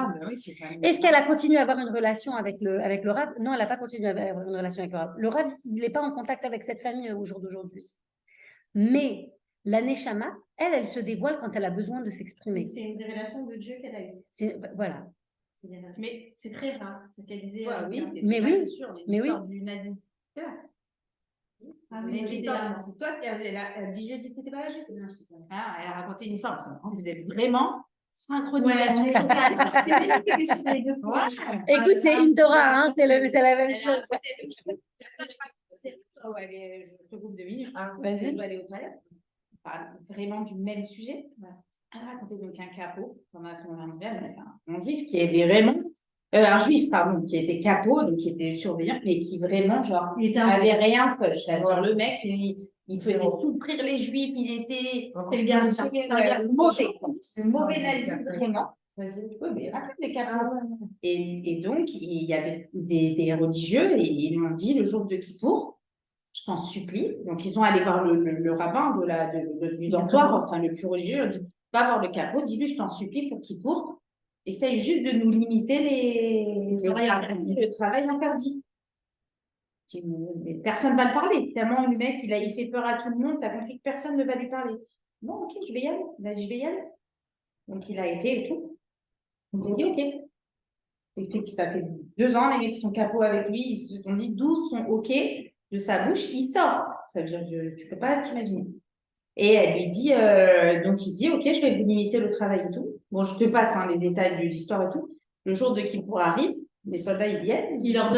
Est-ce qu'elle a continué à avoir une relation avec le Rav? Non, elle n'a pas continué à avoir une relation avec le Rav. Le Rav, il n'est pas en contact avec cette famille au jour d'aujourd'hui. Mais la Neshama, elle se dévoile quand elle a besoin de s'exprimer. C'est une révélation de Dieu qu'elle a eue. Voilà. Mais c'est très rare, ce qu'elle disait. Oui, mais oui, c'est sûr, mais oui. Du nazi. Ah, Mais oui, c'est toi qui a dit jeudi que t'étais pas là jeudi. Ah, elle a raconté une histoire. Parce que vous êtes vraiment synchronisation. Ouais, c'est bien que je suis les deux. Écoute, c'est une Torah, hein, c'est la même chose. Je te coupe 2 minutes. Vas-y. Je dois aller aux toilettes. On parle vraiment du même sujet. Elle a raconté donc un capot pendant son un juif qui avait vraiment. Un juif, pardon, qui était capot, donc qui était surveillant, mais qui vraiment, genre, avait rien de poche. Genre, le mec, il faisait souffrir les juifs, il était mauvais nazi, vraiment. Vas-y. Oui, mais raconte des capots. Et donc, il y avait des religieux et ils m'ont dit le jour de Kippour, je t'en supplie. Donc, ils sont allés voir le rabbin du dortoir, enfin, le plus religieux, ils ont dit, va voir le capot, dis-lui, je t'en supplie pour Kippour. Essaye juste de nous limiter le travail interdit. Mais personne ne va le parler. Tellement le mec, il fait peur à tout le monde, tu as compris que personne ne va lui parler. Non, ok, je vais y aller. Là, je vais y aller. Donc, il a été et tout. Donc, il a dit, ok. C'est fait que ça fait 2 ans, les mecs qui sont capots avec lui, ils se sont dit d'où son ok de sa bouche, il sort. Ça veut dire que tu ne peux pas t'imaginer. Et elle lui dit, donc il dit, ok, je vais vous limiter le travail et tout. Bon, je te passe les détails de l'histoire et tout. Le jour de Kippour arrive, les soldats, ils viennent. Il leur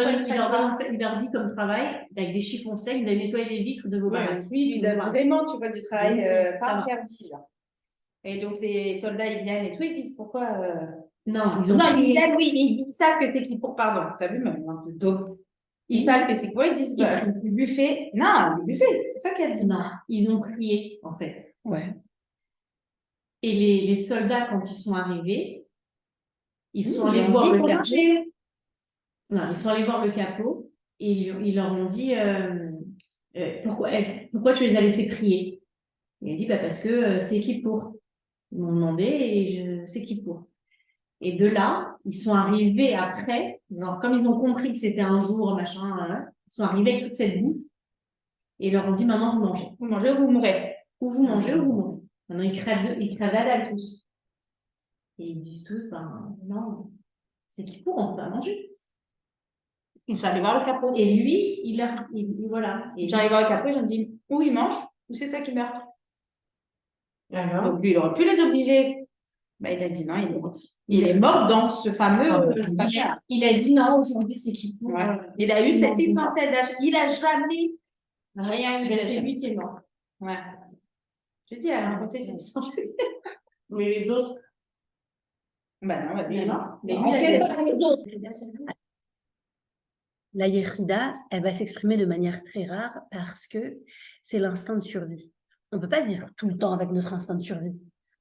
dit comme travail, avec des chiffons secs, de nettoyer les vitres de vos baraques. Lui, il lui donne vraiment, tu vois, du travail pas interdit. Là. Et donc, les soldats, ils viennent et tout, ils disent pourquoi. Non, ils viennent, oui, ils savent que c'est Kippour, pardon. T'as vu, même un peu d'eau. Ils savent que c'est quoi, ils disent, le buffet. Non, le buffet, c'est ça qu'elle dit. Non, ils ont prié, en fait. Ouais. Et les soldats, quand ils sont arrivés, ils sont allés voir le capot. Non, ils sont allés voir le capot et ils leur ont dit pourquoi tu les as laissés prier? Il a dit parce que c'est Kippour. Ils m'ont demandé et c'est Kippour. Et de là, ils sont arrivés après, genre comme ils ont compris que c'était un jour, machin, ils sont arrivés avec toute cette bouffe et ils leur ont dit maintenant vous mangez. Vous mangez ou vous mourrez. Ou vous mangez ou vous mourrez. Maintenant ils crèvent la dalle tous. Et ils disent tous, non, c'est Kippour, on peut pas manger. Ils sont allés voir le capot. Et lui, voilà. Ils sont allés voir le capot, ils ont dit, ou il mange, ou c'est toi qui meurs. Donc lui, il aurait pu les obliger. Bah, il a dit non, il est mort. Il est mort dans ce fameux. Il a dit non, aujourd'hui c'est Kippour. Ouais. Il a eu cette étincelle d'âge. Il n'a jamais rien eu. C'est lui qui est mort. Ouais. Je dis, elle a raconté cette histoire. Mais les autres. Bah non, lui, il est mort. Mais on sait pas les autres. La Yechida, elle va s'exprimer de manière très rare parce que c'est l'instinct de survie. On ne peut pas vivre tout le temps avec notre instinct de survie.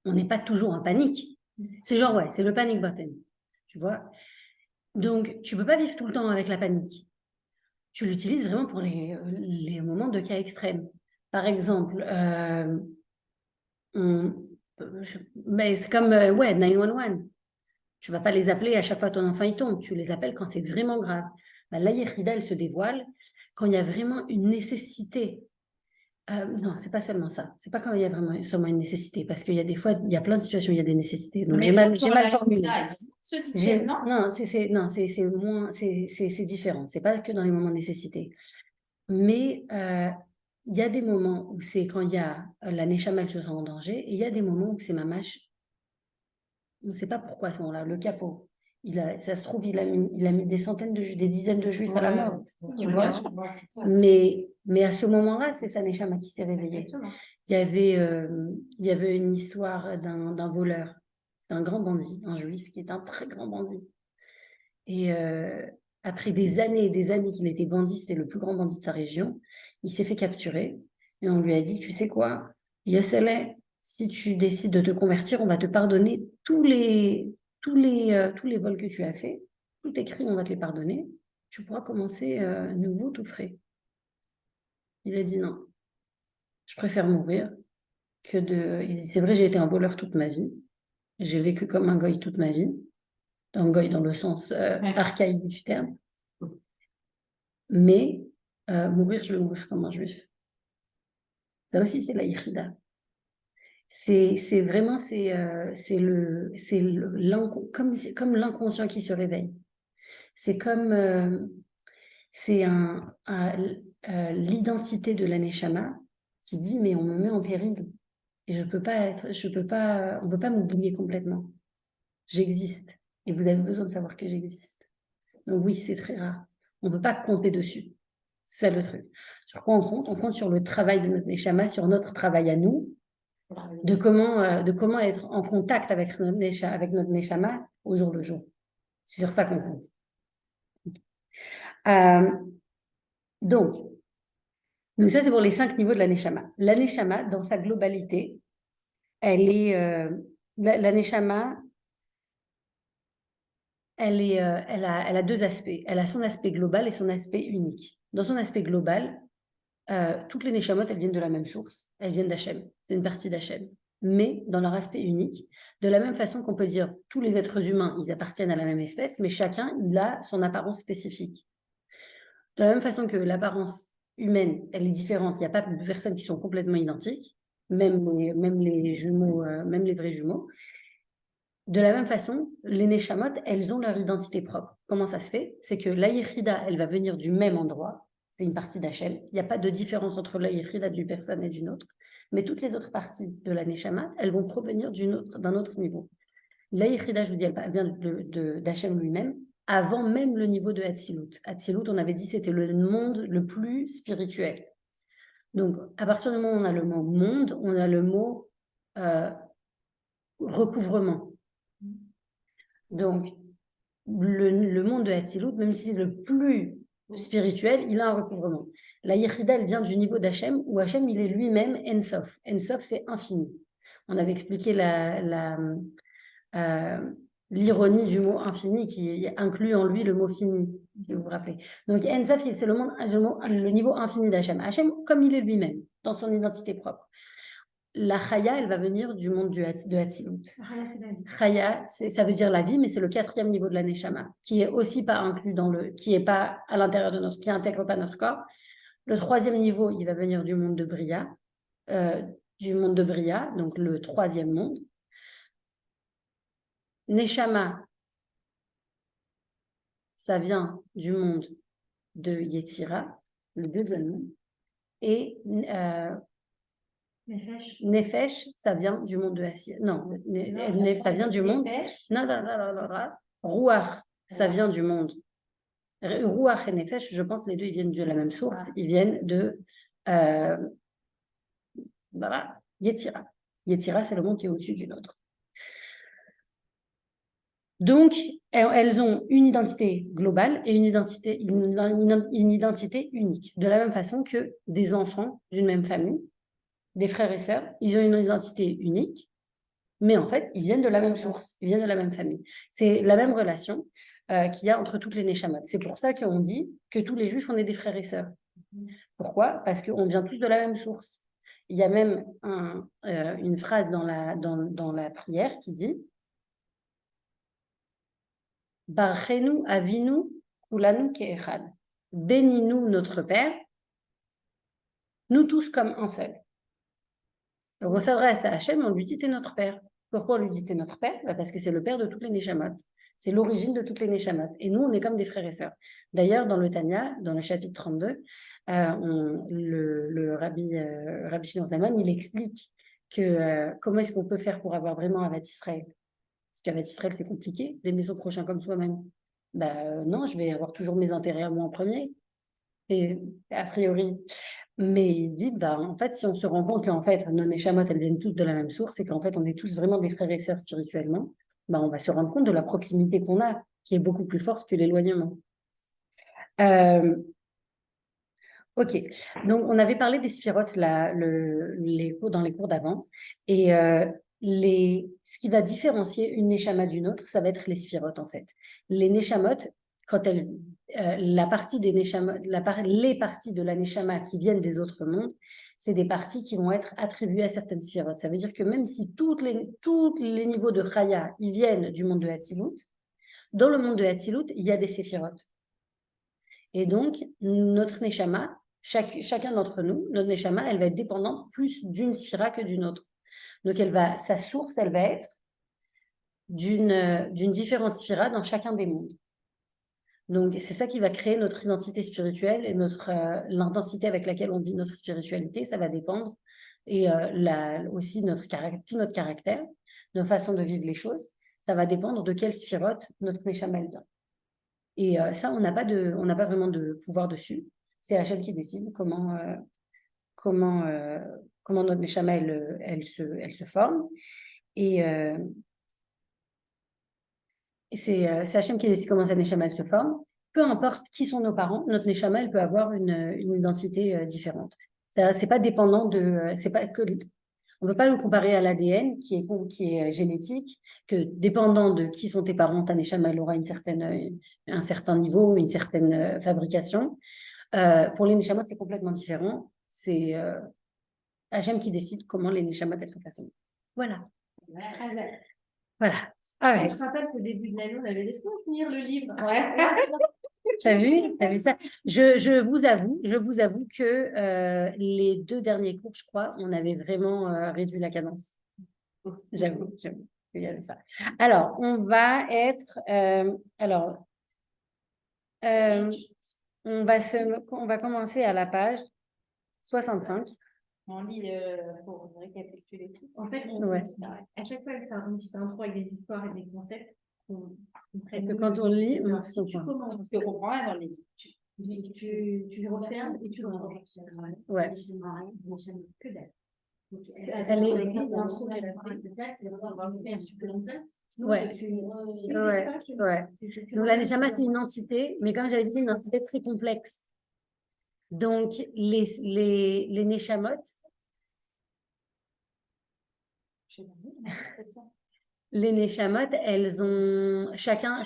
On n'est pas toujours en panique. C'est genre, ouais, c'est le panic button. Tu vois? Donc, tu ne peux pas vivre tout le temps avec la panique. Tu l'utilises vraiment pour les moments de cas extrêmes. Par exemple, mais c'est comme, 911. Tu ne vas pas les appeler à chaque fois que ton enfant il tombe. Tu les appelles quand c'est vraiment grave. La Yechida, elle se dévoile quand il y a vraiment une nécessité. Non, c'est pas seulement ça. C'est pas quand il y a vraiment seulement une nécessité, parce qu'il y a des fois, il y a plein de situations où il y a des nécessités. Donc j'ai mal formulé. Non, c'est différent. C'est pas que dans les moments de nécessité. Mais il y a des moments où c'est quand il y a la Neshama, elle se sent en danger, et il y a des moments où c'est Mamash. On ne sait pas pourquoi à ce moment-là. Le capot, ça se trouve, il a mis des centaines des dizaines de juifs à la mort. Tu vois. Mais à ce moment-là, c'est sa Neshama qui s'est réveillée. Exactement. Il y avait une histoire d'un voleur, un grand bandit, un juif qui est un très grand bandit. Et après des années et des années qu'il était bandit, c'était le plus grand bandit de sa région, il s'est fait capturer et on lui a dit, tu sais quoi, Yossele, si tu décides de te convertir, on va te pardonner tous les vols que tu as faits, tous tes crimes, on va te les pardonner, tu pourras commencer nouveau, tout frais. Il a dit non, je préfère mourir que de... Il dit, c'est vrai, j'ai été un voleur toute ma vie, j'ai vécu comme un goy toute ma vie, un goy dans le sens archaïque du terme, mais mourir, je vais mourir comme un juif. Ça aussi, c'est la yéchida. C'est vraiment, comme l'inconscient qui se réveille. C'est comme, c'est l'identité de l'aneshama qui dit, mais on me met en péril. Et on peut pas m'oublier complètement. J'existe. Et vous avez besoin de savoir que j'existe. Donc oui, c'est très rare. On ne peut pas compter dessus. C'est ça le truc. Sur quoi on compte? On compte sur le travail de notre neshama, sur notre travail à nous, de comment être en contact avec notre neshama au jour le jour. C'est sur ça qu'on compte. Donc ça, c'est pour les 5 niveaux de la neshama. La neshama, dans sa globalité, elle est... la neshama, elle a 2 aspects. Elle a son aspect global et son aspect unique. Dans son aspect global, toutes les neshamot, elles viennent de la même source. Elles viennent d'Hachem. C'est une partie d'Hachem. Mais dans leur aspect unique, de la même façon qu'on peut dire tous les êtres humains, ils appartiennent à la même espèce, mais chacun, il a son apparence spécifique. De la même façon que l'apparence humaine, elle est différente. Il n'y a pas de personnes qui sont complètement identiques, même les jumeaux, même les vrais jumeaux. De la même façon, les neshamot, elles ont leur identité propre. Comment ça se fait? C'est que la yéchida, elle va venir du même endroit. C'est une partie d'Hachem. Il n'y a pas de différence entre la yéchida d'une personne et d'une autre. Mais toutes les autres parties de la neshama, elles vont provenir d'un autre niveau. La yéchida, je vous dis, elle vient d'Hachem lui-même, avant même le niveau de Hatzilut. Hatzilut, on avait dit, c'était le monde le plus spirituel. Donc, à partir du moment où on a le mot monde, on a le mot recouvrement. Donc, le monde de Hatzilut, même si c'est le plus spirituel, il a un recouvrement. La Yechida, elle vient du niveau d'Hachem, où Hachem, il est lui-même Ensof. Ensof, c'est infini. On avait expliqué l'ironie du mot infini qui inclut en lui le mot fini, si vous vous rappelez. Donc, Ensof, c'est le niveau infini d'Hachem. Hachem, comme il est lui-même, dans son identité propre. La Chaya, elle va venir du monde de Hatzilut. Chaya, ça veut dire la vie, mais c'est le 4e niveau de la Neshama, qui est aussi pas inclus qui est pas à l'intérieur de qui intègre pas notre corps. Le 3e niveau, il va venir du monde de Bria, donc le 3e monde. Neshama, ça vient du monde de Yetzira, le 2e monde. Et Nefesh, ça vient du monde de Assia. Non, ça vient du monde. Non. Ruach, ça vient du monde. Ruach et Nefesh, je pense, les deux, ils viennent de la même source. Ils viennent de Yetzira. Yetzira, c'est le monde qui est au-dessus du nôtre. Donc, elles ont une identité globale et une identité unique. De la même façon que des enfants d'une même famille, des frères et sœurs, ils ont une identité unique, mais en fait, ils viennent de la même source, ils viennent de la même famille. C'est la même relation qu'il y a entre toutes les neshamot. C'est pour ça qu'on dit que tous les juifs, on est des frères et sœurs. Pourquoi? Parce qu'on vient tous de la même source. Il y a même une phrase dans la prière qui dit « Barchenu avinu kulanu ke'echad » « Bénis-nous notre Père, nous tous comme un seul. » Donc, on s'adresse à Hachem et on lui dit, t'es notre Père. Pourquoi on lui dit t'es notre père? Parce que c'est le père de toutes les Neshamot. C'est l'origine de toutes les Neshamot. Et nous, on est comme des frères et sœurs. D'ailleurs, dans le Tanya, dans le chapitre 32, le Rabbi Shimon Zalman, il explique que comment est-ce qu'on peut faire pour avoir vraiment Avat Israël. Parce qu'Avat Israël, c'est compliqué, d'aimer son prochain comme soi-même. Non, je vais avoir toujours mes intérêts à moi en premier. Et a priori. Mais il dit, en fait, si on se rend compte qu'en fait, nos Neshamot, elles viennent toutes de la même source et qu'en fait, on est tous vraiment des frères et sœurs spirituellement, on va se rendre compte de la proximité qu'on a, qui est beaucoup plus forte que l'éloignement. Ok, donc on avait parlé des sphirotes là, dans les cours d'avant. Et ce qui va différencier une Neshama d'une autre, ça va être les sphirotes en fait. Les Neshamot, quand la partie des Neshamot, les parties de la Neshama qui viennent des autres mondes, c'est des parties qui vont être attribuées à certaines sphirotes. Ça veut dire que même si tous les niveaux de Chaya, ils viennent du monde de Hatzilut, dans le monde de Hatzilut, il y a des sphirotes. Et donc, notre Neshama, chacun d'entre nous, notre Neshama, elle va être dépendante plus d'une sphira que d'une autre. Donc, sa source, elle va être d'une différente sphira dans chacun des mondes. Donc, c'est ça qui va créer notre identité spirituelle et l'intensité avec laquelle on vit notre spiritualité. Ça va dépendre. Et aussi tout notre caractère, notre façon de vivre les choses, ça va dépendre de quelle sphirote notre Neshama est dans. Et ça, on n'a pas vraiment de pouvoir dessus. C'est Hachem qui décide comment notre Neshama elle se forme. Et c'est Hachem qui décide comment sa Neshama elle se forme. Peu importe qui sont nos parents, notre Neshama elle peut avoir une identité différente. C'est pas dépendant de, c'est pas que on ne peut pas le comparer à l'ADN qui est génétique, que dépendant de qui sont tes parents, ta Neshama elle aura un certain niveau, une certaine fabrication. Pour les Neshamot, c'est complètement différent. C'est Hachem qui décide comment les Neshamot elles sont façonnées. Voilà. Voilà. Ah ouais. Je te rappelle qu'au début de l'année, on avait laissé finir le livre. Ouais. T'as vu ça? Je vous avoue que les 2 derniers cours, je crois, on avait vraiment réduit la cadence. J'avoue qu'il y avait ça. Alors, on va être... on va commencer à la page 65. On lit pour récapituler tout. En fait, à chaque fois, elle fait une petite intro avec des histoires et des concepts. Parce que quand on lit, on Si tu commences, parce qu'on comprend rien dans les livres. Tu le refermes et tu le ranges. Ouais. Que dalle. Elle est- Ouais. Donc, la Neshama, c'est une entité, mais comme j'avais dit, c'est une entité très complexe. Donc, les Neshamot, elles ont chacune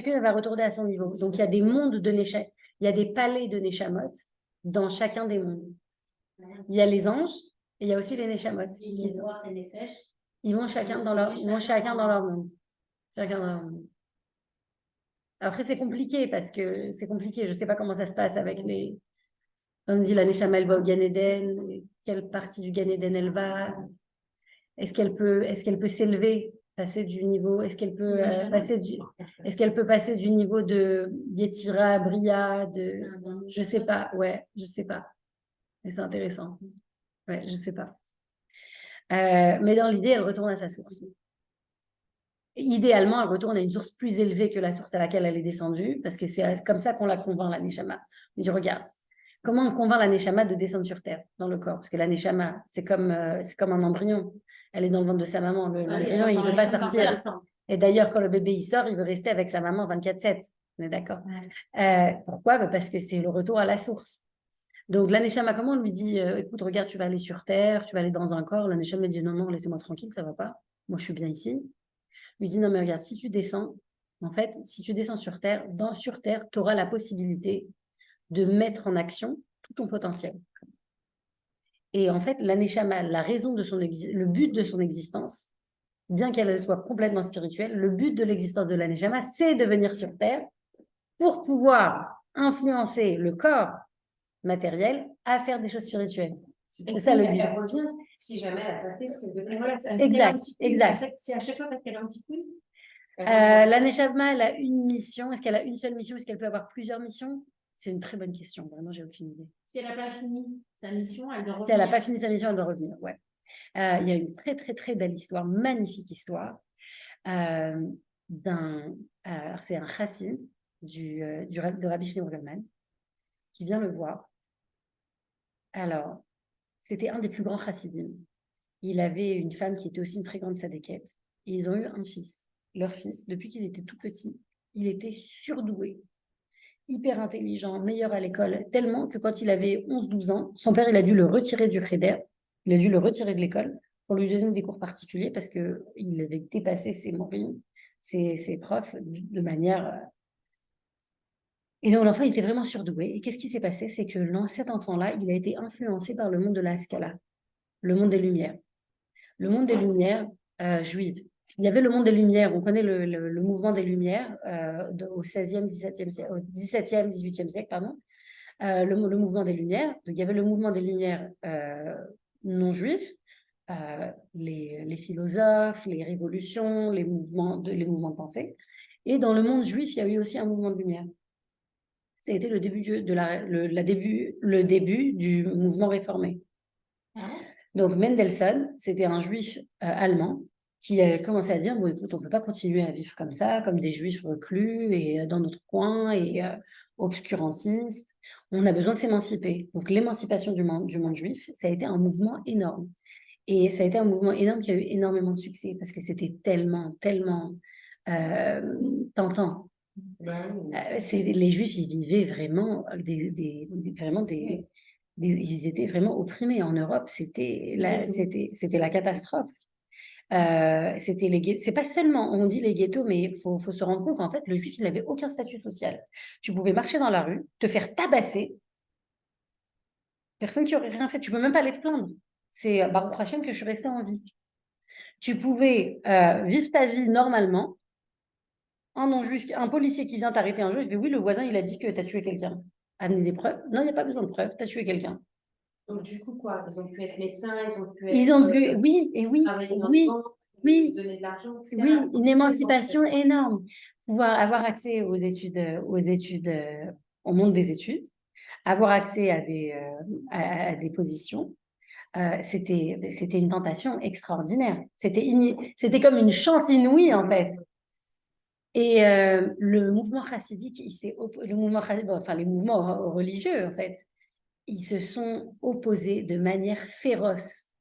elle va retourner à son niveau. Donc il y a des mondes de Neshamot, il y a des palais de Neshamot dans chacun des mondes. Il y a les anges et il y a aussi les Neshamot. Ils vont chacun dans leur monde. Chacun dans leur monde. Après c'est compliqué parce que c'est compliqué. Je sais pas comment ça se passe avec les. On dit la Neshama elle va au Gan Eden. Quelle partie du Gan Eden elle va? Est-ce qu'elle peut s'élever, passer du niveau, est-ce qu'elle peut passer du niveau de Yetira, Bria, je sais pas, je sais pas. Mais c'est intéressant. Ouais, je sais pas. Mais dans l'idée, elle retourne à sa source. Idéalement, elle retourne à une source plus élevée que la source à laquelle elle est descendue, parce que c'est comme ça qu'on la convainc, la Neshama. On dit, regarde, comment on convainc la Neshama de descendre sur Terre, dans le corps? Parce que la Neshama, c'est comme un embryon. Elle est dans le ventre de sa maman. L'embryon, il ne veut pas sortir. Et d'ailleurs, quand le bébé il sort, il veut rester avec sa maman 24/7. On est d'accord? Pourquoi? Parce que c'est le retour à la source. Donc, la Neshama, comment on lui dit, écoute, regarde, tu vas aller sur Terre, tu vas aller dans un corps. La Neshama dit, non, laissez-moi tranquille, ça ne va pas. Moi, je suis bien ici. Il lui dit, non, mais regarde, si tu descends sur Terre, sur Terre, tu auras la possibilité de mettre en action tout ton potentiel. Et en fait, la Neshama, le but de son existence, bien qu'elle soit complètement spirituelle, le but de l'existence de la Neshama, c'est de venir sur Terre pour pouvoir influencer le corps matériel à faire des choses spirituelles. C'est ça le elle bilan. revient si jamais elle n'a pas fait ce qu'elle devait. Voilà, c'est Exact, exact. C'est à chaque fois parce qu'elle a un petit coup. La Neshama, elle a une mission. Est-ce qu'elle a une seule mission? Est-ce qu'elle peut avoir plusieurs missions? C'est une très bonne question. Vraiment, j'ai aucune idée. Si elle n'a pas fini sa mission, elle doit revenir. Si elle n'a pas fini sa mission, elle doit revenir. Ouais. Il y a une très, très, très belle histoire, magnifique histoire alors c'est un chassid de Rabbi Shlomo Zalman qui vient le voir. Alors, c'était un des plus grands chassidim. Il avait une femme qui était aussi une très grande sadéquette. Et ils ont eu un fils. Leur fils, depuis qu'il était tout petit, il était surdoué, hyper intelligent, meilleur à l'école, tellement que quand il avait 11-12 ans, son père, il a dû le retirer du cheder, il a dû le retirer de l'école pour lui donner des cours particuliers parce qu'il avait dépassé ses moyens, ses profs de manière... Et donc, l'enfant était vraiment surdoué. Et qu'est-ce qui s'est passé? C'est que cet enfant-là, il a été influencé par le monde de la Scala, le monde des Lumières. Le monde des Lumières juives. Il y avait le monde des Lumières, on connaît le mouvement des Lumières au 16e, 17e siècle, au 17e, 18e siècle, pardon. Le mouvement des Lumières. Donc, il y avait le mouvement des Lumières non juifs, les philosophes, les révolutions, les mouvements de pensée. Et dans le monde juif, il y a eu aussi un mouvement de Lumière. Ça a été le début du mouvement réformé. Donc, Mendelssohn, c'était un juif allemand qui a commencé à dire, bon, écoute, on ne peut pas continuer à vivre comme ça, comme des juifs reclus et dans notre coin et obscurantistes. On a besoin de s'émanciper. Donc, l'émancipation du monde juif, ça a été un mouvement énorme. Et ça a été un mouvement énorme qui a eu énormément de succès parce que c'était tellement, tellement tentant. Les Juifs, ils vivaient vraiment ils étaient vraiment opprimés. En Europe, c'était la catastrophe. C'est pas seulement, on dit les ghettos, mais il faut se rendre compte qu'en fait, le Juif, il n'avait aucun statut social. Tu pouvais marcher dans la rue, te faire tabasser, personne qui aurait rien fait. Tu peux même pas aller te plaindre. C'est Baruch Hashem que je suis restée en vie. Tu pouvais vivre ta vie normalement. Un non-juif, un policier qui vient t'arrêter un jour, il fait oui, le voisin, il a dit que tu as tué quelqu'un. Amener des preuves? Non, il n'y a pas besoin de preuves, tu as tué quelqu'un. Donc, du coup, quoi? Ils ont pu être médecins, ils ont pu travailler dans les banques, donner de l'argent, etc. Oui, une émancipation énorme. Pouvoir avoir accès aux études, au monde des études, avoir accès à des positions. C'était une tentation extraordinaire. C'était comme une chance inouïe, en fait. Et le mouvement chassidique, les mouvements religieux, en fait, ils se sont opposés de manière féroce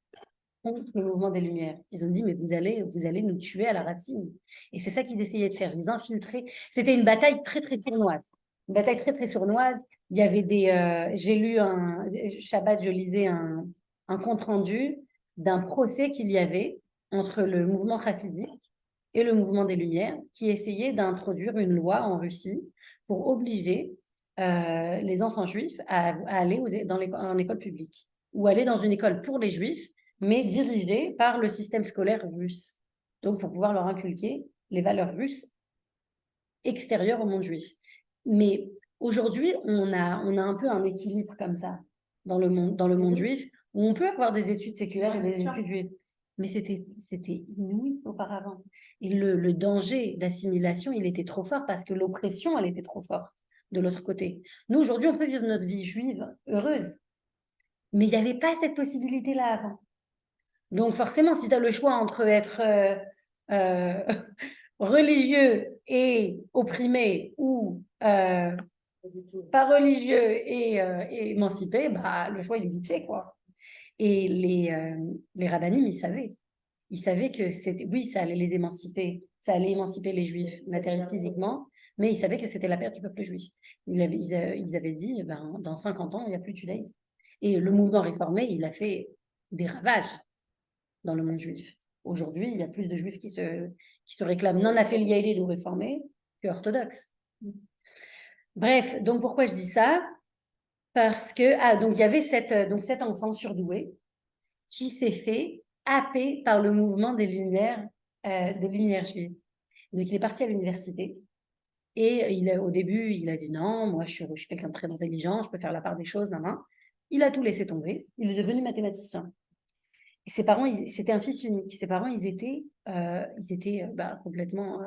contre le mouvement des Lumières. Ils ont dit, mais vous allez nous tuer à la racine. Et c'est ça qu'ils essayaient de faire. Ils infiltraient. C'était une bataille très, très sournoise. Une bataille très, très sournoise. Il y avait j'ai lu Shabbat, je lisais un compte-rendu d'un procès qu'il y avait entre le mouvement chassidique et le mouvement des Lumières, qui essayait d'introduire une loi en Russie pour obliger les enfants juifs à aller en école publique ou aller dans une école pour les juifs, mais dirigée par le système scolaire russe. Donc, pour pouvoir leur inculquer les valeurs russes extérieures au monde juif. Mais aujourd'hui, on a un peu un équilibre comme ça dans le monde juif, où on peut avoir des études séculaires et des études juives. Mais c'était inouï auparavant. Et le danger d'assimilation, il était trop fort parce que l'oppression, elle était trop forte de l'autre côté. Nous, aujourd'hui, on peut vivre notre vie juive heureuse. Mais il n'y avait pas cette possibilité-là avant. Donc, forcément, si tu as le choix entre être religieux et opprimé ou pas religieux et émancipé, bah, le choix, il est vite fait, quoi. Et les rabbinim, ils savaient. Ils savaient que ça allait les émanciper. Ça allait émanciper les juifs matériellement, physiquement, mais ils savaient que c'était la perte du peuple juif. Ils avaient dit, dans 50 ans, il n'y a plus de judaïsme. Et le mouvement réformé, il a fait des ravages dans le monde juif. Aujourd'hui, il y a plus de juifs qui se réclament non affiliés ou réformés que orthodoxes. Bref, donc pourquoi je dis ça? Parce que, donc il y avait cet enfant surdoué qui s'est fait happer par le mouvement des Lumières juives. Donc il est parti à l'université et au début, il a dit non, moi je suis quelqu'un de très intelligent, je peux faire la part des choses, non. Il a tout laissé tomber. Il est devenu mathématicien. Et ses parents, c'était un fils unique. Ses parents, ils étaient complètement,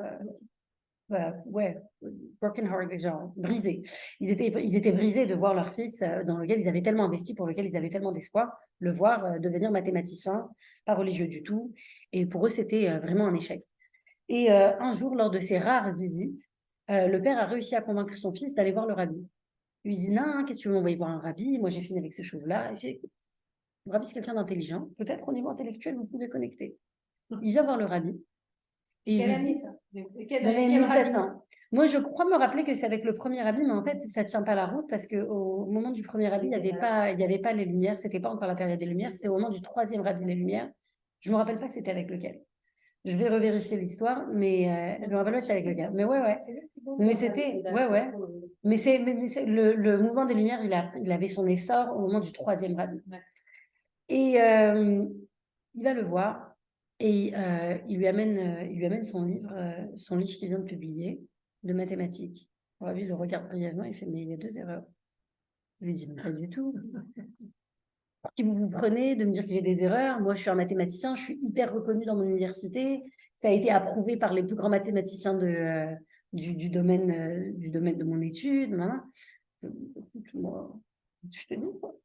broken heart, genre brisés. Ils étaient brisés de voir leur fils dans lequel ils avaient tellement investi, pour lequel ils avaient tellement d'espoir, le voir devenir mathématicien, pas religieux du tout. Et pour eux, c'était vraiment un échec. Et un jour, lors de ces rares visites, le père a réussi à convaincre son fils d'aller voir le rabbi. Il lui dit, non, qu'est-ce que tu veux m'envoyer voir un rabbi? Moi, j'ai fini avec ces choses-là. Le rabbi, c'est quelqu'un d'intelligent. Peut-être au niveau intellectuel, vous pouvez connecter. Il vient voir le rabbi. Et il Quelle lui année dit, ça? quel rabbi? Moi, je crois me rappeler que c'est avec le premier rabbi, mais en fait, ça ne tient pas la route parce qu'au moment du premier rabbi, il n'y avait pas les Lumières. Ce n'était pas encore la période des Lumières. C'était au moment du troisième rabbi des Lumières. Je ne me rappelle pas c'était avec lequel. Je vais revérifier l'histoire, mais je me rappelle pas c'était avec lequel. Mais ouais. Mais c'était, ouais. Mais le mouvement des Lumières, il avait son essor au moment du troisième rabbi. Et il va le voir et il lui amène son livre qu'il vient de publier de mathématiques. Le rabbi le regarde brièvement, il fait, mais il y a 2 erreurs. Je lui dis, mais pas du tout. Qui vous prenez de me dire que j'ai des erreurs? Moi, je suis un mathématicien, je suis hyper reconnu dans mon université. Ça a été approuvé par les plus grands mathématiciens du domaine de mon étude. Voilà. Moi, je te dis quoi.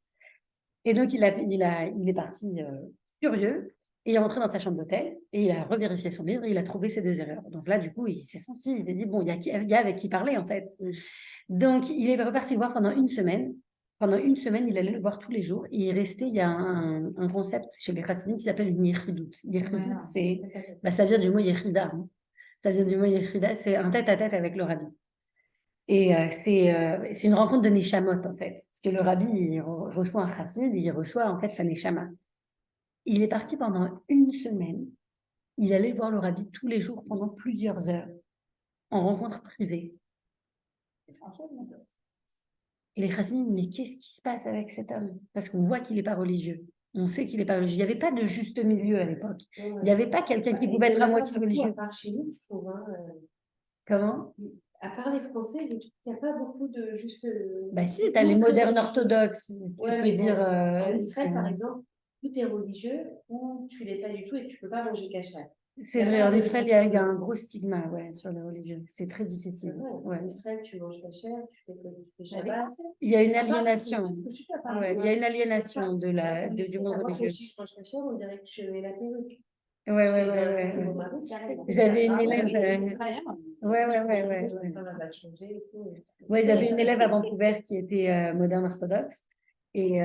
Et donc, il est parti curieux et il est rentré dans sa chambre d'hôtel et il a revérifié son livre et il a trouvé ces 2 erreurs. Donc là, du coup, il s'est dit, bon, il y a avec qui parler en fait. Donc, il est reparti le voir pendant une semaine. Pendant une semaine, il allait le voir tous les jours. Et il est resté, il y a un concept chez les Chassidim qui s'appelle une yechidut. Yechidut, ça vient du mot yechida. Hein. Ça vient du mot yechida, c'est un tête-à-tête avec le rabbi. Et c'est une rencontre de Neshamot, en fait. Parce que le rabbi, il reçoit un chassid, il reçoit, en fait, sa Neshama. Il est parti pendant une semaine. Il allait voir le rabbi tous les jours pendant plusieurs heures, en rencontre privée. Et les chassidim, mais qu'est-ce qui se passe avec cet homme? Parce qu'on voit qu'il n'est pas religieux. On sait qu'il n'est pas religieux. Il n'y avait pas de juste milieu à l'époque. Il n'y avait pas quelqu'un qui pouvait être à moitié religieux. À part chez nous, je trouve. Comment? À part les Français, je trouve qu'il n'y a pas beaucoup de juste. Bah si, tu as les modernes orthodoxes. Ouais, tu mais peux dire. en Israël, par exemple, tout est religieux ou tu l'es pas du tout et tu peux pas manger cachère. C'est vrai, en Israël, il y a un gros stigma sur les religieux. C'est très difficile. Ouais. En Israël, tu manges cachère, tu fais Shabbat. Il y a une aliénation. Il y a une aliénation du monde religieux. Si je mange cachère, on dirait que je mets la perruque. Ouais. J'avais une élève. Ouais, j'avais une élève à Vancouver qui était moderne orthodoxe et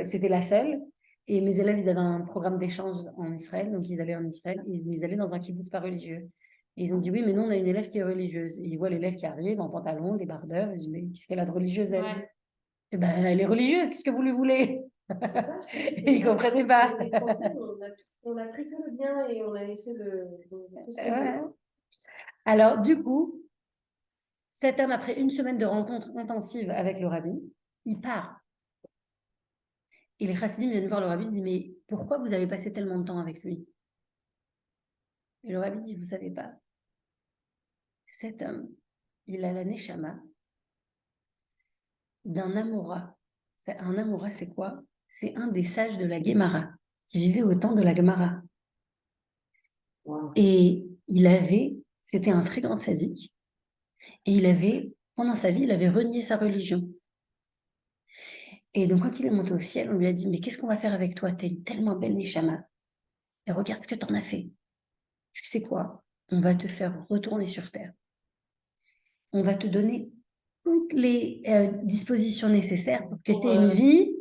c'était la seule. Et mes élèves, ils avaient un programme d'échange en Israël, donc ils allaient en Israël, ils allaient dans un kibbutz pas religieux. Et ils ont dit oui, mais nous on a une élève qui est religieuse. Et ils voient l'élève qui arrive en pantalon, des bardeurs. Ils disent mais qu'est-ce qu'elle a de religieuse elle? Et ben, elle est religieuse, qu'est-ce que vous lui voulez? C'est ça, et ils ne comprenaient pas. Les Français, on a pris que le bien et on a laissé le. Alors, du coup, cet homme, après une semaine de rencontres intensives avec le rabbi, il part. Et les chassidim viennent voir le rabbi et disent mais pourquoi vous avez passé tellement de temps avec lui? Et le rabbi dit vous ne savez pas, cet homme, il a la neshama d'un Amora. Un Amora, c'est quoi? C'est un des sages de la Gemara, qui vivait au temps de la Gemara. Wow. Et c'était un très grand sadique, et pendant sa vie, il avait renié sa religion. Et donc, quand il est monté au ciel, on lui a dit, mais qu'est-ce qu'on va faire avec toi? Tu es une tellement belle neshama. Et regarde ce que tu en as fait. Tu sais quoi? On va te faire retourner sur terre. On va te donner toutes les dispositions nécessaires pour que tu aies une vie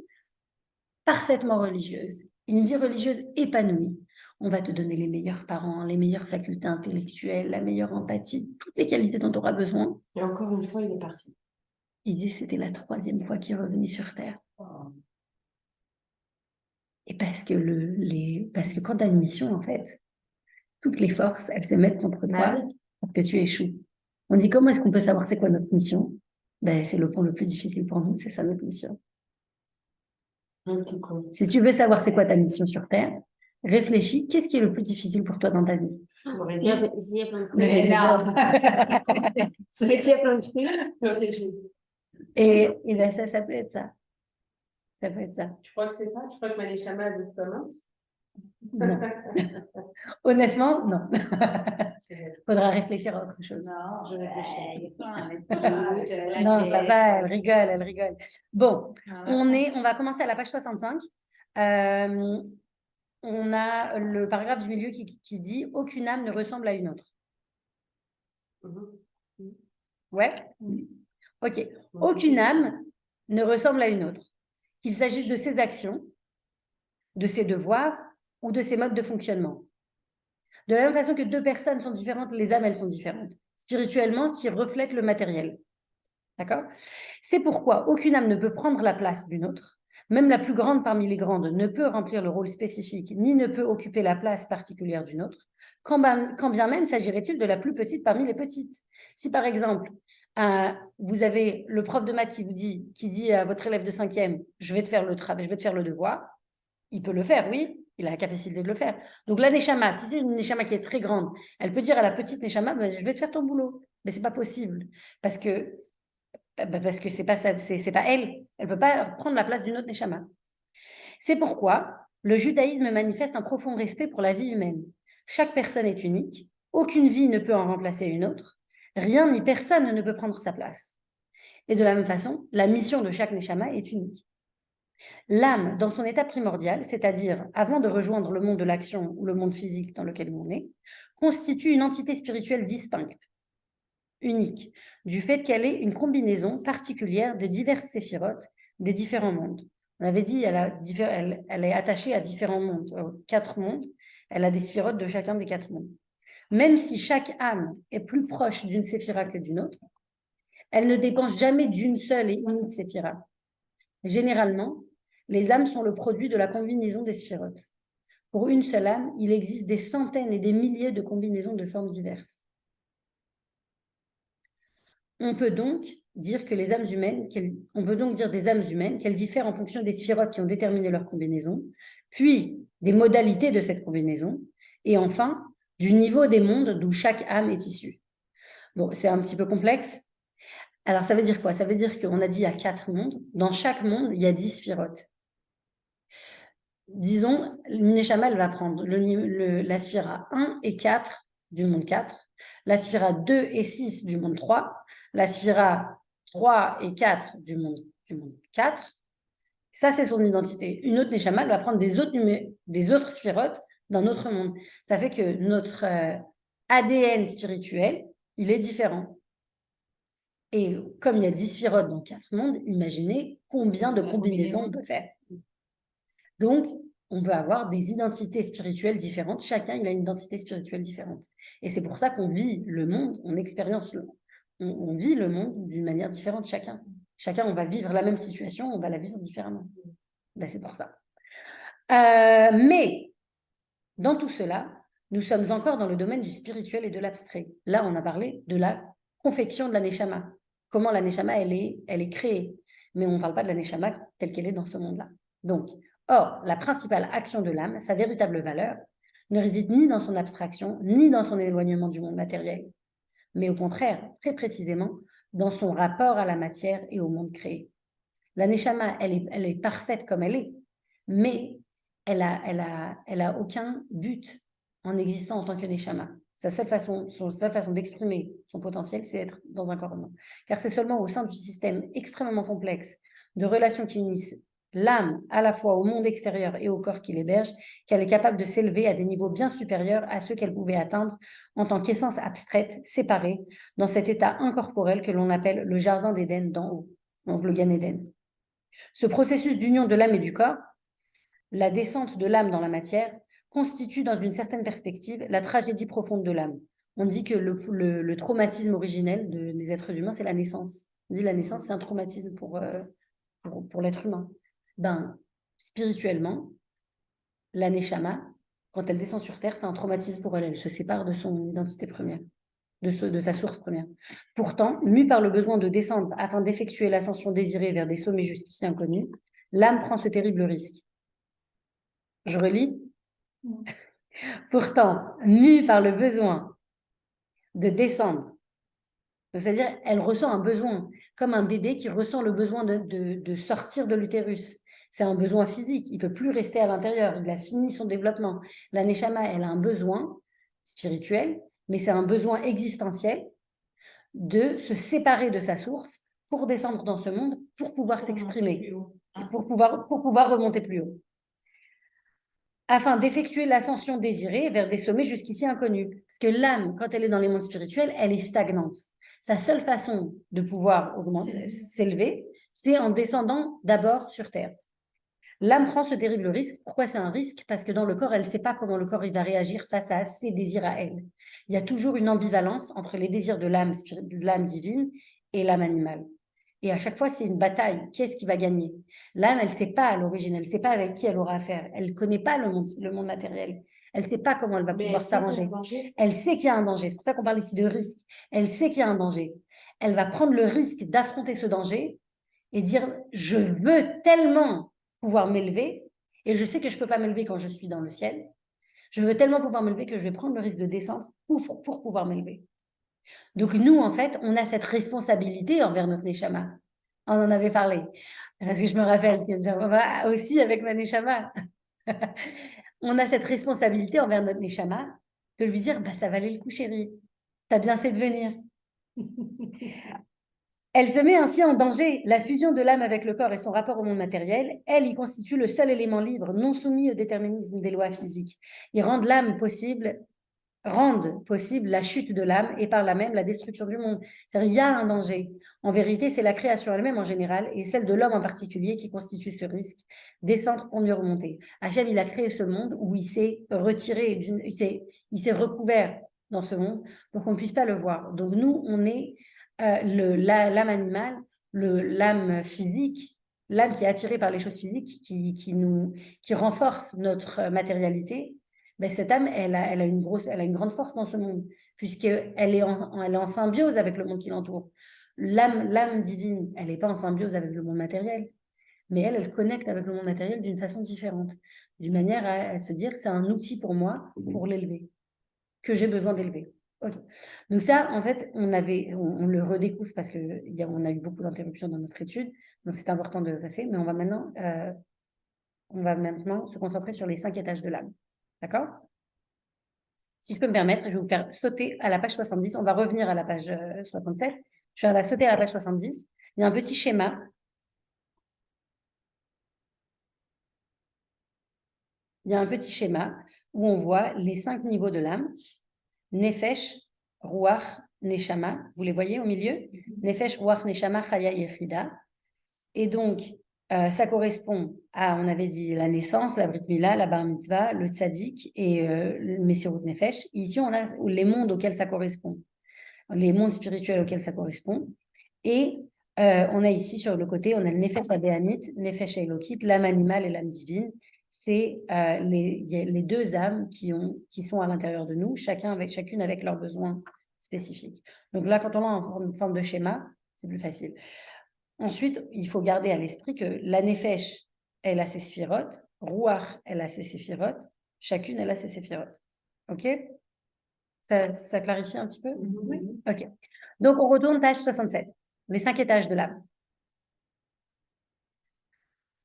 parfaitement religieuse, une vie religieuse épanouie. On va te donner les meilleurs parents, les meilleures facultés intellectuelles, la meilleure empathie, toutes les qualités dont tu auras besoin. Et encore une fois, il est parti. Il disait que c'était la 3e fois qu'il revenait sur Terre. Et parce que quand tu as une mission, en fait, toutes les forces, elles se mettent contre toi pour que tu échoues. On dit comment est-ce qu'on peut savoir c'est quoi notre mission? C'est le point le plus difficile pour nous, c'est ça notre mission. Si tu veux savoir c'est quoi ta mission sur Terre, réfléchis, qu'est-ce qui est le plus difficile pour toi dans ta vie? Et ça peut être ça. Ça peut être ça. Tu crois que c'est ça? Tu crois que ma neshama elle veut comment? Non. Honnêtement, non. Faudra réfléchir à autre chose. Non, je réfléchis. Non, ça va, elle rigole. Bon, on va commencer à la page 65. On a le paragraphe du milieu qui dit « Aucune âme ne ressemble à une autre ». Ouais? Ok. Aucune âme ne ressemble à une autre, qu'il s'agisse de ses actions, de ses devoirs ou de ses modes de fonctionnement. De la même façon que deux personnes sont différentes, les âmes, elles sont différentes, spirituellement, qui reflètent le matériel. D'accord? C'est pourquoi aucune âme ne peut prendre la place d'une autre. Même la plus grande parmi les grandes ne peut remplir le rôle spécifique, ni ne peut occuper la place particulière d'une autre, quand bien même s'agirait-il de la plus petite parmi les petites. Si par exemple, vous avez le prof de maths qui dit à votre élève de 5e, je vais te faire le devoir, il peut le faire, oui, il a la capacité de le faire. Donc la neshama, si c'est une neshama qui est très grande, elle peut dire à la petite neshama, je vais te faire ton boulot. Mais c'est pas possible, parce que c'est pas ça, c'est pas elle. Elle peut pas prendre la place d'une autre neshama. C'est pourquoi le judaïsme manifeste un profond respect pour la vie humaine. Chaque personne est unique, aucune vie ne peut en remplacer une autre, rien ni personne ne peut prendre sa place. Et de la même façon, la mission de chaque neshama est unique. L'âme, dans son état primordial, c'est-à-dire avant de rejoindre le monde de l'action ou le monde physique dans lequel on est, constitue une entité spirituelle distincte, unique, du fait qu'elle est une combinaison particulière de diverses séphirotes des différents mondes. On avait dit elle est attachée à différents mondes, 4 mondes, elle a des séphirotes de chacun des 4 mondes. Même si chaque âme est plus proche d'une séphira que d'une autre, elle ne dépend jamais d'une seule et unique séphira. Généralement, les âmes sont le produit de la combinaison des sphirotes. Pour une seule âme, il existe des centaines et des milliers de combinaisons de formes diverses. On peut donc dire des âmes humaines qu'elles diffèrent en fonction des sphirotes qui ont déterminé leur combinaison, puis des modalités de cette combinaison, et enfin, du niveau des mondes d'où chaque âme est issue. Bon, c'est un petit peu complexe. Alors, ça veut dire quoi? Ça veut dire qu'on a dit il y a 4 mondes. Dans chaque monde, il y a 10 sphirotes. Disons, une neshama, elle va prendre la sphira 1 et 4 du monde 4, la sphira 2 et 6 du monde 3, la sphira 3 et 4 du monde 4. Ça, c'est son identité. Une autre neshama, elle va prendre des autres sphirotes d'un autre monde. Ça fait que notre ADN spirituel, il est différent. Et comme il y a 10 sphirotes dans 4 mondes, imaginez combien de combinaisons on peut faire. Donc, on peut avoir des identités spirituelles différentes. Chacun, il a une identité spirituelle différente. Et c'est pour ça qu'on vit le monde, on vit le monde d'une manière différente chacun. Chacun, on va vivre la même situation, on va la vivre différemment. Ben, c'est pour ça. Mais, dans tout cela, nous sommes encore dans le domaine du spirituel et de l'abstrait. Là, on a parlé de la confection de la neshama. Comment la neshama, elle est créée. Mais on ne parle pas de la neshama telle qu'elle est dans ce monde-là. Donc, or, la principale action de l'âme, sa véritable valeur, ne réside ni dans son abstraction, ni dans son éloignement du monde matériel, mais au contraire, très précisément, dans son rapport à la matière et au monde créé. La neshama, elle est parfaite comme elle est, mais elle a aucun but en existant en tant que neshama. Son seule façon d'exprimer son potentiel, c'est d'être dans un corps humain. Car c'est seulement au sein du système extrêmement complexe de relations qui unissent l'âme à la fois au monde extérieur et au corps qui l'héberge, qu'elle est capable de s'élever à des niveaux bien supérieurs à ceux qu'elle pouvait atteindre en tant qu'essence abstraite, séparée, dans cet état incorporel que l'on appelle le jardin d'Éden d'en haut, donc le Gan Eden. Ce processus d'union de l'âme et du corps, la descente de l'âme dans la matière, constitue dans une certaine perspective la tragédie profonde de l'âme. On dit que le traumatisme originel des êtres humains, c'est la naissance. On dit la naissance, c'est un traumatisme pour l'être humain. Ben, spirituellement, la neshama, quand elle descend sur Terre, c'est un traumatisme pour elle. Elle se sépare de son identité première, de sa source première. Pourtant, mue par le besoin de descendre afin d'effectuer l'ascension désirée vers des sommets jusqu'ici inconnus, l'âme prend ce terrible risque. Je relis. Pourtant, mue par le besoin de descendre, c'est-à-dire elle ressent un besoin, comme un bébé qui ressent le besoin de sortir de l'utérus. C'est un besoin physique. Il ne peut plus rester à l'intérieur. Il a fini son développement. La Neshama, elle a un besoin spirituel, mais c'est un besoin existentiel de se séparer de sa source pour descendre dans ce monde, pour pouvoir s'exprimer, pour pouvoir remonter plus haut, afin d'effectuer l'ascension désirée vers des sommets jusqu'ici inconnus. Parce que l'âme, quand elle est dans les mondes spirituels, elle est stagnante. Sa seule façon de pouvoir s'élever, c'est en descendant d'abord sur Terre. L'âme prend ce terrible risque. Pourquoi c'est un risque? Parce que dans le corps, elle ne sait pas comment le corps il va réagir face à ses désirs à elle. Il y a toujours une ambivalence entre les désirs de l'âme divine et l'âme animale. Et à chaque fois, c'est une bataille. Qui est-ce qui va gagner? L'âme, elle ne sait pas à l'origine, elle ne sait pas avec qui elle aura affaire. Elle ne connaît pas le monde matériel. Elle ne sait pas comment elle va pouvoir s'arranger. Elle sait qu'il y a un danger. C'est pour ça qu'on parle ici de risque. Elle sait qu'il y a un danger. Elle va prendre le risque d'affronter ce danger et dire « je veux tellement pouvoir m'élever, et je sais que je ne peux pas m'élever quand je suis dans le ciel. Je veux tellement pouvoir m'élever que je vais prendre le risque de descendre pour pouvoir m'élever. » Donc nous, en fait, on a cette responsabilité envers notre Neshama. On en avait parlé. Parce que je me rappelle que aussi avec ma Neshama, on a cette responsabilité envers notre Neshama de lui dire bah, « ça valait le coup, chérie. Tu as bien fait de venir. » Elle se met ainsi en danger. La fusion de l'âme avec le corps et son rapport au monde matériel, elle y constitue le seul élément libre, non soumis au déterminisme des lois physiques. Ils rendent possible la chute de l'âme et par là même la destruction du monde. C'est-à-dire il y a un danger. En vérité, c'est la création elle-même en général et celle de l'homme en particulier qui constitue ce risque, descendre pour mieux remonter. Hachem, il a créé ce monde où il s'est retiré, il s'est recouvert dans ce monde pour qu'on ne puisse pas le voir. Donc nous, on est l'âme animale, l'âme physique, l'âme qui est attirée par les choses physiques, qui renforce notre matérialité. Ben, cette âme, elle a une grande force dans ce monde, puisqu'elle est en symbiose avec le monde qui l'entoure. L'âme divine, elle n'est pas en symbiose avec le monde matériel, mais elle connecte avec le monde matériel d'une façon différente, d'une manière à se dire que c'est un outil pour moi, pour l'élever, que j'ai besoin d'élever. Okay. Donc ça, en fait, on le redécouvre parce qu'on a eu beaucoup d'interruptions dans notre étude, donc c'est important de passer, mais on va maintenant se concentrer sur les 5 étages de l'âme. D'accord? Si je peux me permettre, je vais vous faire sauter à la page 70. On va revenir à la page 67. Je vais sauter à la page 70. Il y a un petit schéma. Il y a un petit schéma où on voit les 5 niveaux de l'âme. Nefesh, Ruach, Neshama. Vous les voyez au milieu? Nefesh, Ruach, Neshama, Chaya, Yechida. Et donc, ça correspond à, on avait dit, la naissance, la Brit Mila, la Bar Mitzvah, le Tzadik et le Messirut Nefesh. Ici, on a les mondes auxquels ça correspond, les mondes spirituels auxquels ça correspond. Et on a ici, sur le côté, on a le Nefesh Abéanite, Nefesh Elokit, l'âme animale et l'âme divine. C'est les deux âmes qui sont à l'intérieur de nous, chacune avec leurs besoins spécifiques. Donc là, quand on a en forme de schéma, c'est plus facile. Ensuite, il faut garder à l'esprit que la Nefesh, elle a ses sphirotes, Ruach, elle a ses séphirotes, chacune, elle a ses séphirotes. OK? Ça clarifie un petit peu? Oui. OK. Donc, on retourne page 67, les 5 étages de l'âme.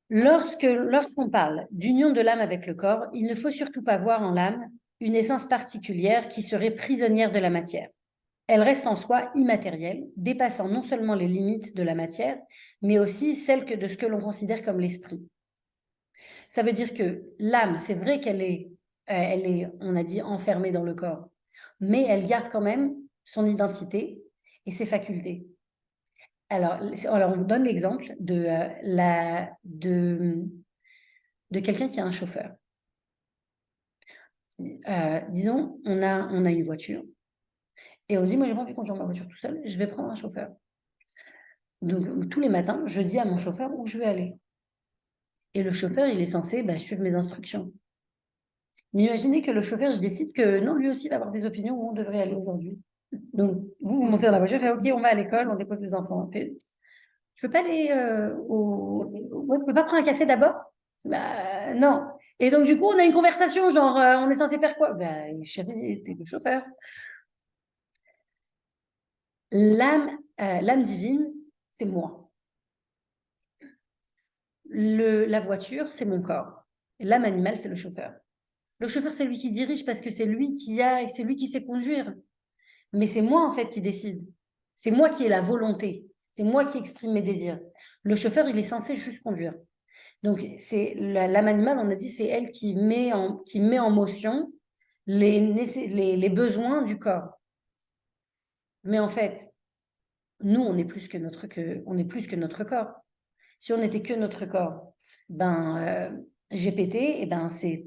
Lorsqu'on parle d'union de l'âme avec le corps, il ne faut surtout pas voir en l'âme une essence particulière qui serait prisonnière de la matière. Elle reste en soi immatérielle, dépassant non seulement les limites de la matière, mais aussi celles de ce que l'on considère comme l'esprit. Ça veut dire que l'âme, c'est vrai qu'elle est, on a dit, enfermée dans le corps, mais elle garde quand même son identité et ses facultés. Alors on vous donne l'exemple de quelqu'un qui a un chauffeur. Disons, on a une voiture. Et on dit, moi, j'ai pas envie de conduire ma voiture tout seul, je vais prendre un chauffeur. Donc, tous les matins, je dis à mon chauffeur où je vais aller. Et le chauffeur, il est censé suivre mes instructions. Mais imaginez que le chauffeur, il décide que non, lui aussi va avoir des opinions où on devrait aller aujourd'hui. Donc, vous montez dans la voiture, fait, OK, on va à l'école, on dépose les enfants. Fait, je ne veux pas aller ouais, tu peux pas prendre un café d'abord? Bah, non. Et donc, du coup, on a une conversation, genre, on est censé faire quoi? Chérie, t'es le chauffeur. L'âme divine, c'est moi. La voiture, c'est mon corps. Et l'âme animale, c'est le chauffeur. Le chauffeur, c'est lui qui dirige parce que c'est lui c'est lui qui sait conduire. Mais c'est moi, en fait, qui décide. C'est moi qui ai la volonté. C'est moi qui exprime mes désirs. Le chauffeur, il est censé juste conduire. Donc, c'est l'âme animale, on a dit, c'est elle qui met en motion les besoins du corps. Mais en fait, nous, on est plus que notre corps. Si on n'était que notre corps, GPT, c'est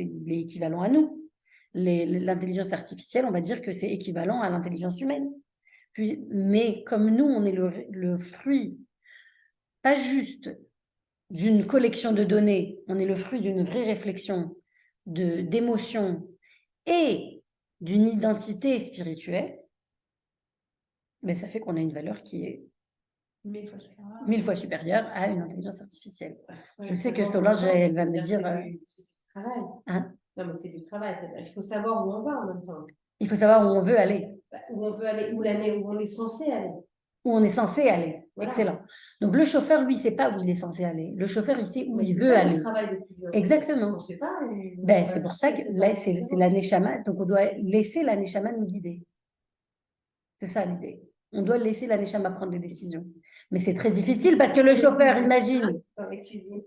il est équivalent à nous. L'intelligence artificielle, on va dire que c'est équivalent à l'intelligence humaine. Mais comme nous, on est le fruit, pas juste d'une collection de données, on est le fruit d'une vraie réflexion, d'émotions et d'une identité spirituelle, ça fait qu'on a une valeur qui est 1000 fois supérieure à une intelligence artificielle. Je sais que Solange, elle va me dire... C'est du travail. Hein? Non, mais c'est du travail. Il faut savoir où on va en même temps. Il faut savoir où on veut aller. Où on veut aller, où on est censé aller. Où on est censé aller. Voilà. Excellent. Donc, le chauffeur, lui, ne sait pas où il est censé aller. Le chauffeur, il sait où il veut ça, aller. Le travail de Exactement. on sait pas, c'est pour ça que là, c'est la Neshama. Donc, on doit laisser la Neshama nous guider. C'est ça l'idée. On doit laisser la Neshama prendre des décisions. Mais c'est très difficile parce que le chauffeur, imagine. Dans la cuisine.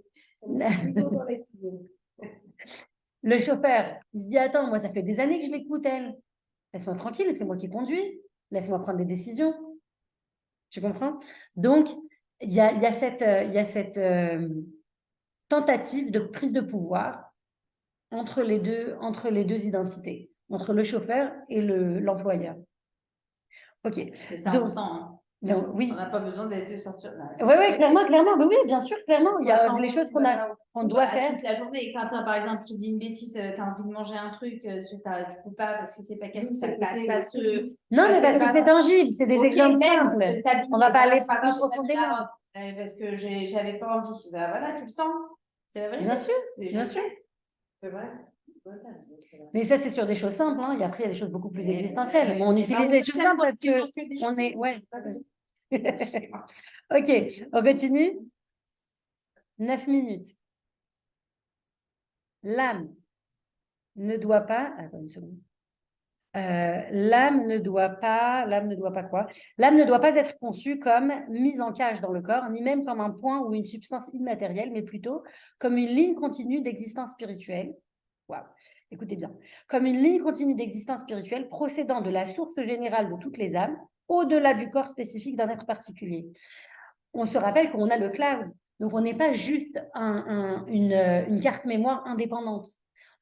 Le chauffeur, il se dit, attends, moi, ça fait des années que je l'écoute, elle. Laisse-moi tranquille, c'est moi qui conduis. Laisse-moi prendre des décisions. Tu comprends? Donc, il y a cette tentative de prise de pouvoir entre les deux identités, entre le chauffeur et l'employeur. Ok. C'est ça, donc, on sent. Hein. Donc, oui. On n'a pas besoin d'être sortir. Oui, clairement. Oui, bien sûr, clairement. Il y a les choses qu'on doit faire. Toute la journée. Et quand, par exemple, je te dis une bêtise, tu as envie de manger un truc, tu ne peux pas parce que c'est pas quelque chose. Non, mais parce que c'est tangible, c'est des exemples simples. On ne va pas aller plus profondément. Parce que j'avais pas envie. Voilà, tu le sens. C'est la vérité. Bien sûr. C'est vrai. Mais ça, c'est sur des choses simples. Hein. Et après, il y a des choses beaucoup plus existentielles. On utilise des choses simples parce que on est... Ouais. Ok, on continue. 9 minutes. L'âme ne doit pas... Attends une seconde. L'âme ne doit pas quoi? L'âme ne doit pas être conçue comme mise en cage dans le corps, ni même comme un point ou une substance immatérielle, mais plutôt comme une ligne continue d'existence spirituelle. Waouh, écoutez bien. Comme une ligne continue d'existence spirituelle procédant de la source générale de toutes les âmes, au-delà du corps spécifique d'un être particulier. On se rappelle qu'on a le cloud, donc on n'est pas juste une carte mémoire indépendante.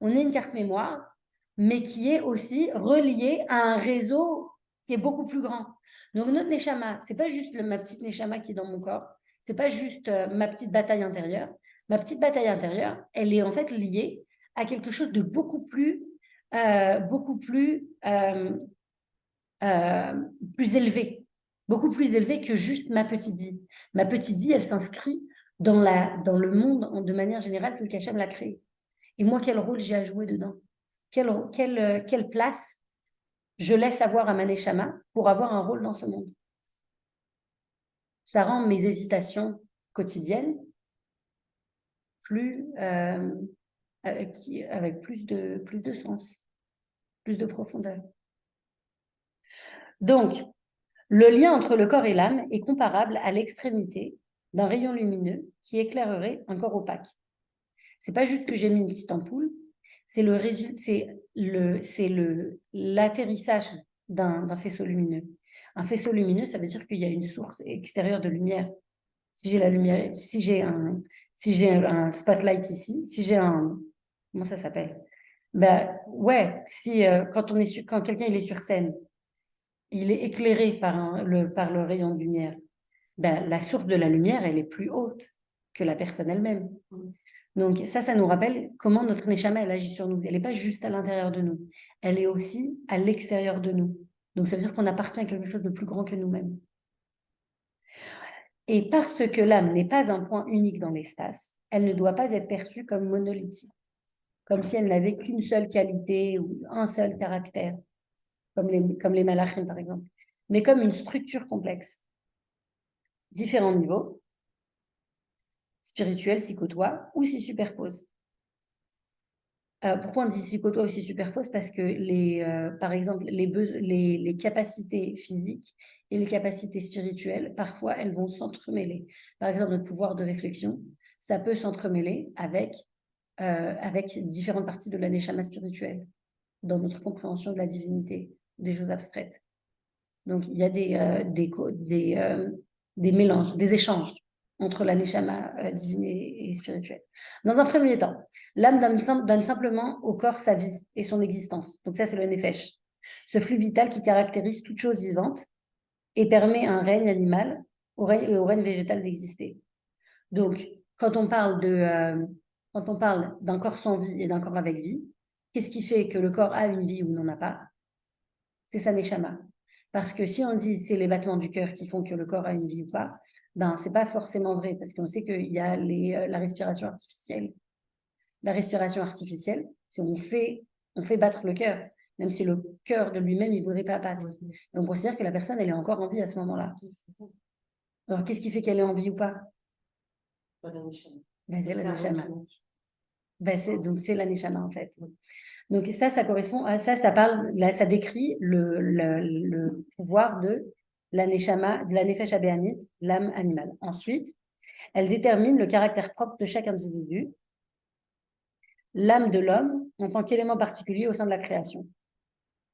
On est une carte mémoire, mais qui est aussi reliée à un réseau qui est beaucoup plus grand. Donc notre Neshama, c'est pas juste ma petite Neshama qui est dans mon corps, c'est pas juste ma petite bataille intérieure. Ma petite bataille intérieure, elle est en fait liée à quelque chose de beaucoup plus élevé, beaucoup plus élevé que juste ma petite vie. Ma petite vie, elle s'inscrit dans le monde de manière générale tel qu'Hachem l'a créé. Et moi, quel rôle j'ai à jouer dedans? Quelle place je laisse avoir à ma Neshama pour avoir un rôle dans ce monde? Ça rend mes hésitations quotidiennes avec plus de sens, plus de profondeur. Donc, le lien entre le corps et l'âme est comparable à l'extrémité d'un rayon lumineux qui éclairerait un corps opaque. C'est pas juste que j'ai mis une petite ampoule, c'est l'atterrissage d'un faisceau lumineux. Un faisceau lumineux, ça veut dire qu'il y a une source extérieure de lumière. Si j'ai la lumière, si j'ai un spotlight ici, si j'ai comment ça s'appelle? Quand quelqu'un il est sur scène, il est éclairé par le rayon de lumière. La source de la lumière, elle est plus haute que la personne elle-même. Donc ça nous rappelle comment notre Neshama, elle agit sur nous. Elle n'est pas juste à l'intérieur de nous, elle est aussi à l'extérieur de nous. Donc ça veut dire qu'on appartient à quelque chose de plus grand que nous-mêmes. Et parce que l'âme n'est pas un point unique dans l'espace, elle ne doit pas être perçue comme monolithique, comme si elle n'avait qu'une seule qualité ou un seul caractère, comme les malachim par exemple, mais comme une structure complexe. Différents niveaux. spirituels s'y côtoient ou s'y superposent. Alors, pourquoi on dit s'y côtoient ou s'y superposent? Parce que, par exemple, les capacités physiques et les capacités spirituelles, parfois, elles vont s'entremêler. Par exemple, notre pouvoir de réflexion, ça peut s'entremêler avec différentes parties de la neshama spirituelle, dans notre compréhension de la divinité, des choses abstraites. Donc, il y a des mélanges, des échanges entre la neshama divine et spirituelle. Dans un premier temps, l'âme donne simplement au corps sa vie et son existence. Donc ça, c'est le nefesh. Ce flux vital qui caractérise toute chose vivante et permet à un règne animal et au règne végétal d'exister. Donc, quand on parle d'un corps sans vie et d'un corps avec vie, qu'est-ce qui fait que le corps a une vie ou n'en a pas? C'est sa neshama. Parce que si on dit c'est les battements du cœur qui font que le corps a une vie ou pas, ben c'est pas forcément vrai parce qu'on sait qu'il y a la respiration artificielle. La respiration artificielle, c'est on fait battre le cœur, même si le cœur de lui-même il voudrait pas battre. Et on considère que la personne elle est encore en vie à ce moment-là. Alors qu'est-ce qui fait qu'elle est en vie ou pas? Ben, c'est la neshama. Donc c'est la neshama en fait. Donc ça correspond à ça ça décrit le pouvoir de la neshama, de la nefesh abéamite, l'âme animale. Ensuite, elle détermine le caractère propre de chaque individu, l'âme de l'homme en tant qu'élément particulier au sein de la création.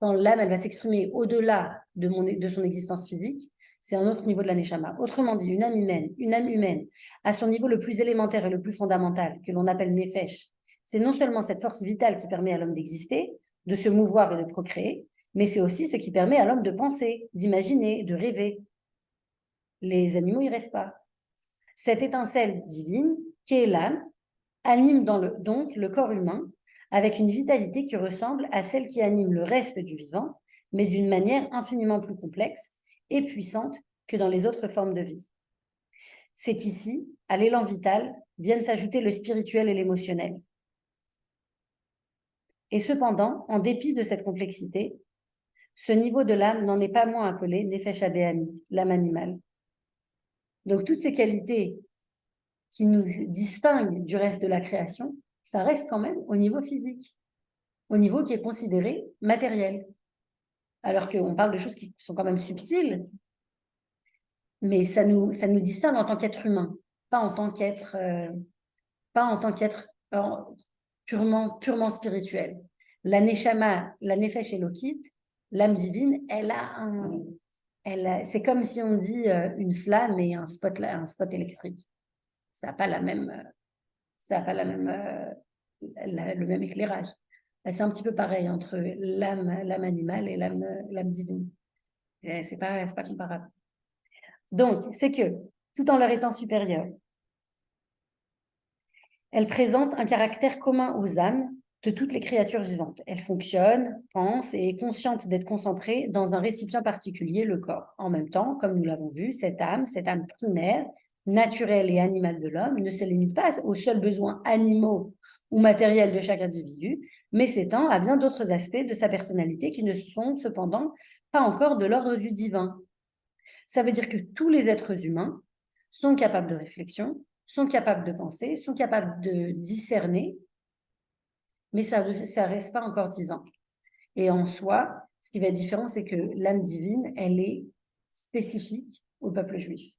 Quand l'âme, elle va s'exprimer au-delà de son existence physique, c'est un autre niveau de la neshama. Autrement dit, une âme humaine, à son niveau le plus élémentaire et le plus fondamental, que l'on appelle nefesh, c'est non seulement cette force vitale qui permet à l'homme d'exister, de se mouvoir et de procréer, mais c'est aussi ce qui permet à l'homme de penser, d'imaginer, de rêver. Les animaux, ils rêvent pas. Cette étincelle divine, qu'est l'âme, anime donc le corps humain avec une vitalité qui ressemble à celle qui anime le reste du vivant, mais d'une manière infiniment plus complexe et puissante que dans les autres formes de vie. C'est qu'ici, à l'élan vital, viennent s'ajouter le spirituel et l'émotionnel. Et cependant, en dépit de cette complexité, ce niveau de l'âme n'en est pas moins appelé Nefesh Abéamite, l'âme animale. Donc toutes ces qualités qui nous distinguent du reste de la création, ça reste quand même au niveau physique, au niveau qui est considéré matériel. Alors qu'on parle de choses qui sont quand même subtiles, mais ça nous distingue en tant qu'être humain, pas en tant qu'être purement spirituel. La neshama, la nefesh elokit, l'âme divine, c'est comme si on dit une flamme et un spot électrique. Ça n'a pas le même éclairage. C'est un petit peu pareil entre l'âme animale et l'âme divine. C'est pas comparable. Donc, c'est que, tout en leur étant supérieure, elles présentent un caractère commun aux âmes de toutes les créatures vivantes. Elles fonctionnent, pensent et est consciente d'être concentrée dans un récipient particulier, le corps. En même temps, comme nous l'avons vu, cette âme primaire, naturelle et animale de l'homme, ne se limite pas aux seuls besoins animaux ou matériels de chaque individu, mais s'étend à bien d'autres aspects de sa personnalité qui ne sont cependant pas encore de l'ordre du divin. Ça veut dire que tous les êtres humains sont capables de réflexion, sont capables de penser, sont capables de discerner, mais ça reste pas encore divin. Et en soi, ce qui va être différent, c'est que l'âme divine, elle est spécifique au peuple juif.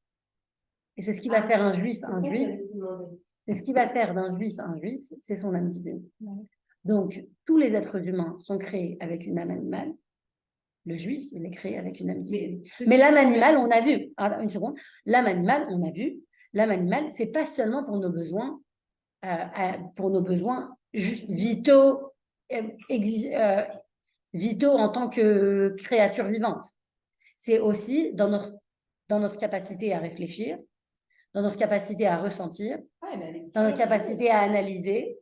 Et c'est ce qui va faire un juif un juif. C'est ce qui va faire d'un juif un juif, c'est son âme divine. Donc, tous les êtres humains sont créés avec une âme animale. Le juif, il est créé avec une âme divine. Mais l'âme animale, on a vu. Alors, une seconde. L'âme animale, on a vu. L'âme animale, c'est pas seulement pour nos besoins juste vitaux, vitaux en tant que créature vivante. C'est aussi dans notre capacité à réfléchir, dans notre capacité à ressentir, dans notre capacité à analyser,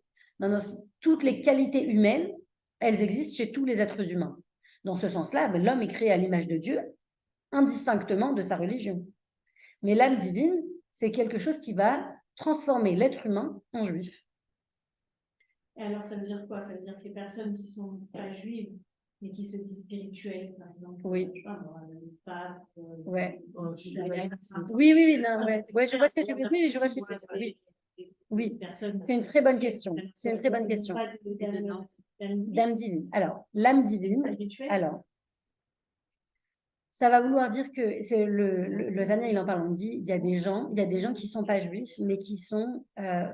toutes les qualités humaines, elles existent chez tous les êtres humains. Dans ce sens-là, l'homme est créé à l'image de Dieu, indistinctement de sa religion. Mais l'âme divine, c'est quelque chose qui va transformer l'être humain en juif. Et alors, ça veut dire quoi? Ça veut dire que les personnes qui ne sont pas juives, mais qui se disent spirituelles, par exemple. Oui. Ouais. Oui, non, ouais. Ouais, je vois ce que tu veux dire. Oui, je vois ce que tu veux dire. Oui. Oui, personne. c'est une très bonne question. C'est une très bonne question. Pas de L'âme divine. Alors, l'âme divine, alors, ça va vouloir dire que c'est le Zania, il en parle, on dit, il y a des gens qui sont pas juifs, mais qui sont,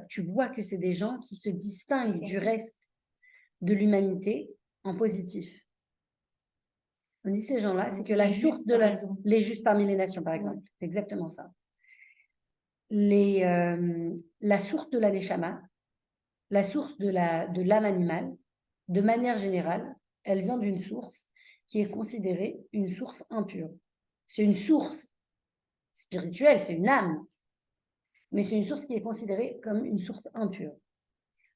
tu vois que c'est des gens qui se distinguent du reste de l'humanité en positif. On dit ces gens-là, c'est que la source de les justes parmi les nations, par exemple, c'est exactement ça. La source de la neshama, la source de l'âme animale, de manière générale, elle vient d'une source qui est considérée une source impure. C'est une source spirituelle, c'est une âme, mais c'est une source qui est considérée comme une source impure.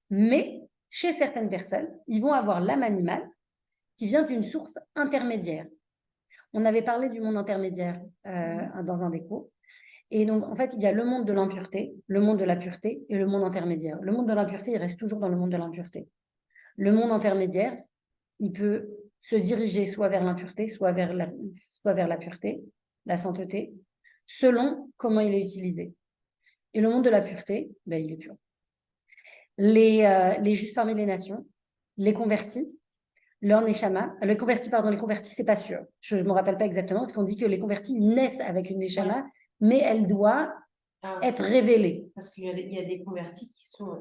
Mais chez certaines personnes, ils vont avoir l'âme animale qui vient d'une source intermédiaire. On avait parlé du monde intermédiaire dans un des cours. Et donc, en fait, il y a le monde de l'impureté, le monde de la pureté et le monde intermédiaire. Le monde de l'impureté, il reste toujours dans le monde de l'impureté. Le monde intermédiaire, il peut se diriger soit vers l'impureté, soit vers la pureté, la sainteté, selon comment il est utilisé. Et le monde de la pureté, ben, il est pur. Les justes parmi les nations, les convertis, leur neshama, les convertis, c'est pas sûr. Je ne me rappelle pas exactement, parce qu'on dit que les convertis naissent avec une neshama, mais elle doit être révélée. Parce qu'il y a des convertis qui sont...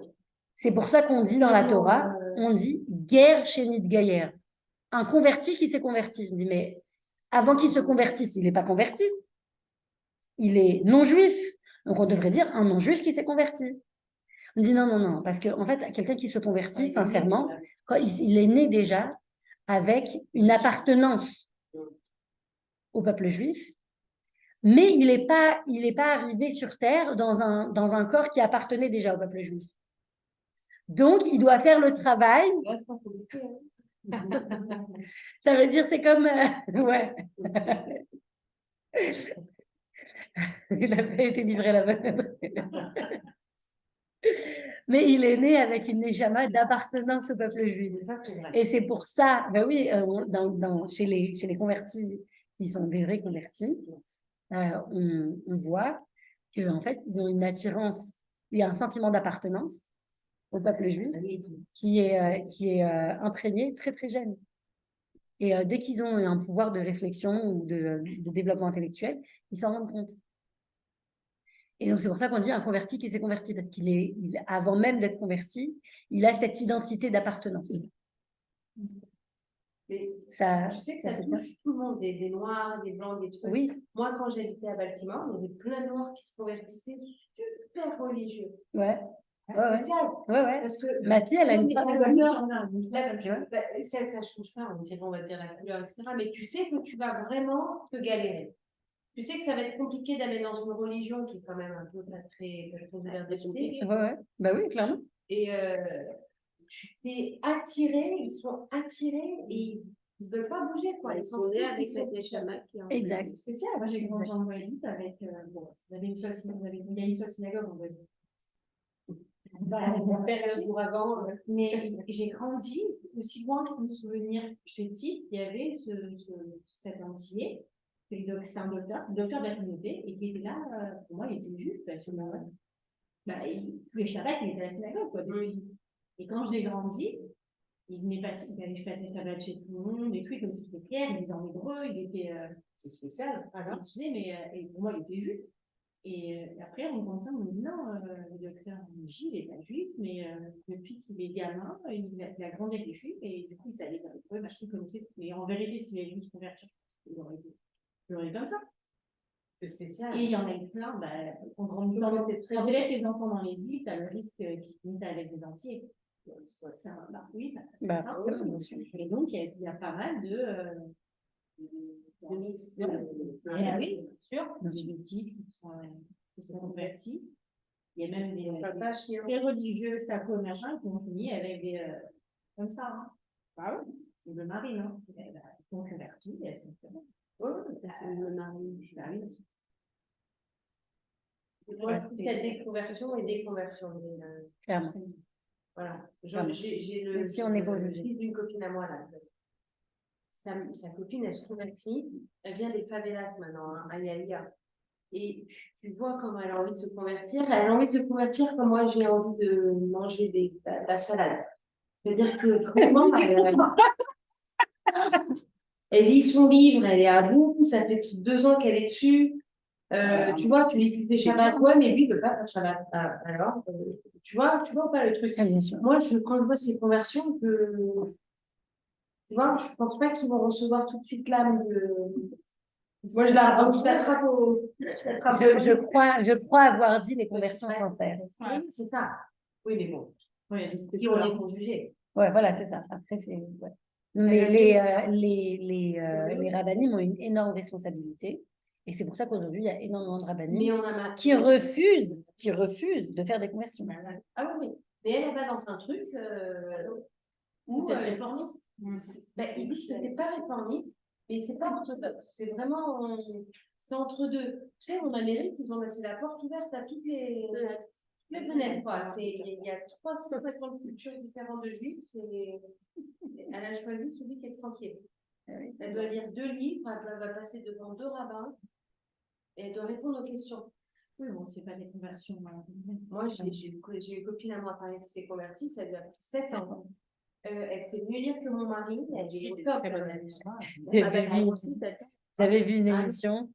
C'est pour ça qu'on dit dans la Torah, on dit guerre chez Nidgayer. Un converti qui s'est converti. Je dis, mais avant qu'il se convertisse, il n'est pas converti. Il est non-juif. Donc on devrait dire un non-juif qui s'est converti. On dit non, parce qu'en fait, quelqu'un qui se convertit, sincèrement, il est né déjà avec une appartenance au peuple juif, mais il n'est pas arrivé sur terre dans un corps qui appartenait déjà au peuple juif. Donc, il doit faire le travail. Ça veut dire, c'est comme... ouais. Il n'a pas été livré la bonne. Mais il est né avec une neshama d'appartenance au peuple juif. Ça, c'est vrai. Et c'est pour ça, ben oui, chez les convertis qui sont des vrais convertis, on voit qu'en fait, ils ont une attirance, il y a un sentiment d'appartenance au peuple juif qui est imprégné très, très jeune. Et dès qu'ils ont un pouvoir de réflexion ou de développement intellectuel, ils s'en rendent compte. Et donc, c'est pour ça qu'on dit un converti qui s'est converti, parce avant même d'être converti, il a cette identité d'appartenance. Ça, je sais que ça touche tout le monde, des noirs, des blancs, des trucs. Oui. Moi, quand j'habitais à Baltimore, il y avait plein de noirs qui se convertissaient super religieux. Ouais. Ouais. Parce que ma fille, elle a une ça change pas, on va dire la couleur, etc. Mais tu sais que tu vas vraiment te galérer. Tu sais que ça va être compliqué d'aller dans une religion qui est quand même un peu pas très ouverte d'esprit. Ouais. Bah oui, clairement. Et tu t'es attiré, ils sont attirés et ils ne veulent pas bouger, quoi. Ils sont nés avec cette neshama qui est exact. C'est spécial. Moi, j'ai grandi en Guadeloupe avec. Bon, il y a une seule synagogue en Guadeloupe. La période d'ouragan. Mais j'ai grandi, aussi loin que je me souvenir, j'étais petite, il y avait cet entier, c'est un docteur de la communauté, et qui était là, pour moi, il était juif, parce que tous les Shabbats, il était à la synagogue, quoi. Et quand j'ai grandi, il allait passer Shabbat chez tout le monde, et tout, comme si c'était Pierre, il disait en hébreu, il était. C'est spécial. Alors, je disais, mais et pour moi, il était juif. Et après, on pensait, on me dit non, le docteur J, il n'est pas juif, mais depuis qu'il est gamin, il a grandi avec les juifs, et du coup, il savait dans les machin, il connaissait. Mais en vérité, s'il avait juste converti, il aurait été comme ça. C'est spécial. Et il y en a eu plein, on grandit dans quand tu les enfants dans les îles, tu as le risque qu'ils finissent avec des entiers. C'est un oui, bien sûr. Et donc, il y a pas mal de mix. Oui, bien sûr. Des titres qui sont convertis. Il y a même des très religieux, taco, machin, qui ont fini avec des. Comme ça. Hein. Ah oui, le mari, non. Ils sont convertis, elles sont très oui, parce que le mari, je suis là, bien sûr. Moi, je trouve qu'il y a des conversions et des conversions. Clairement. Voilà. J'ai le fils d'une copine à moi, là. Sa copine, elle se convertit. Elle vient des favelas maintenant, à Yalia. Et tu vois comment elle a envie de se convertir. Elle a envie de se convertir comme moi, j'ai envie de manger de la salade. C'est-à-dire que vraiment, elle lit son livre, elle est à bout, ça fait 2 ans qu'elle est dessus. Tu vois, tu lui fais Shabbat, ouais, mais lui, il ne veut pas faire Shabbat. Ah, alors, tu vois pas le truc. Ah, bien sûr. Moi, quand je vois ces conversions, tu vois, je pense pas qu'ils vont recevoir tout de suite l'âme de. Moi, je l'attrape au. Je crois avoir dit les conversions sincères. Oui, c'est ça. Oui, mais bon, Ouais, qui on est pour juger. Ouais, voilà, c'est ça. Après, c'est. Ouais. Mais les rabbinim ont une énorme responsabilité. Et c'est pour ça qu'aujourd'hui, il y a énormément de Mais rabbinim on a qui refusent de faire des conversions. Ah oui, oui. Mais elle va dans un truc où réformiste. ils disent que c'est pas réformiste, mais c'est pas orthodoxe. C'est vraiment c'est entre deux. Tu sais, en Amérique, ils ont laissé la porte ouverte à toutes les planètes, quoi. Il y a 350 cultures différentes de juifs. Elle a choisi celui qui est tranquille. Elle doit lire 2 livres, elle va passer devant 2 rabbins et elle doit répondre aux questions. Oui, bon, c'est pas des conversions. Moi, j'ai une copine à moi pareil, qui s'est convertie, ça lui a pris 7 ans. Elle sait mieux lire que mon mari. Elle est top. J'avais vu une émission.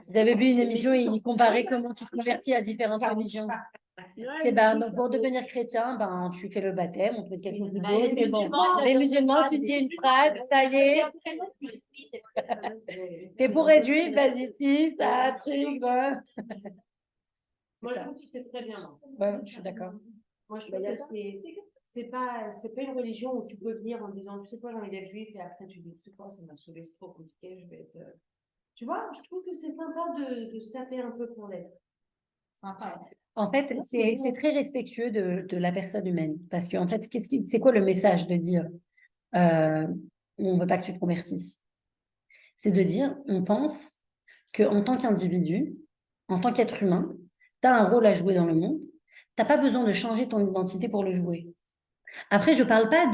J'avais vu une émission et il comparait comment tu te convertis à différentes religions. C'est donc pour devenir chrétien, tu fais le baptême, on te met quelque chose de beau, c'est bon. Les musulmans, tu dis une phrase, ça y est. T'es pour réduire, vas-y, si, ça, truc, voilà. Moi, je trouve que c'est très bien. Ouais, je suis d'accord. Moi, je trouve que c'est pas une religion où tu peux venir en disant, tu sais quoi, j'ai envie d'être juif, et après tu dis, tu sais quoi, ça m'a saoulé, c'est trop compliqué, je vais être. Tu vois, je trouve que c'est sympa de se taper un peu pour l'être. Sympa. En fait, c'est très respectueux de la personne humaine. Parce qu'en fait, c'est quoi le message de dire on ne veut pas que tu te convertisses? C'est de dire, on pense qu'en tant qu'individu, en tant qu'être humain, tu as un rôle à jouer dans le monde. Tu n'as pas besoin de changer ton identité pour le jouer. Après, je ne parle pas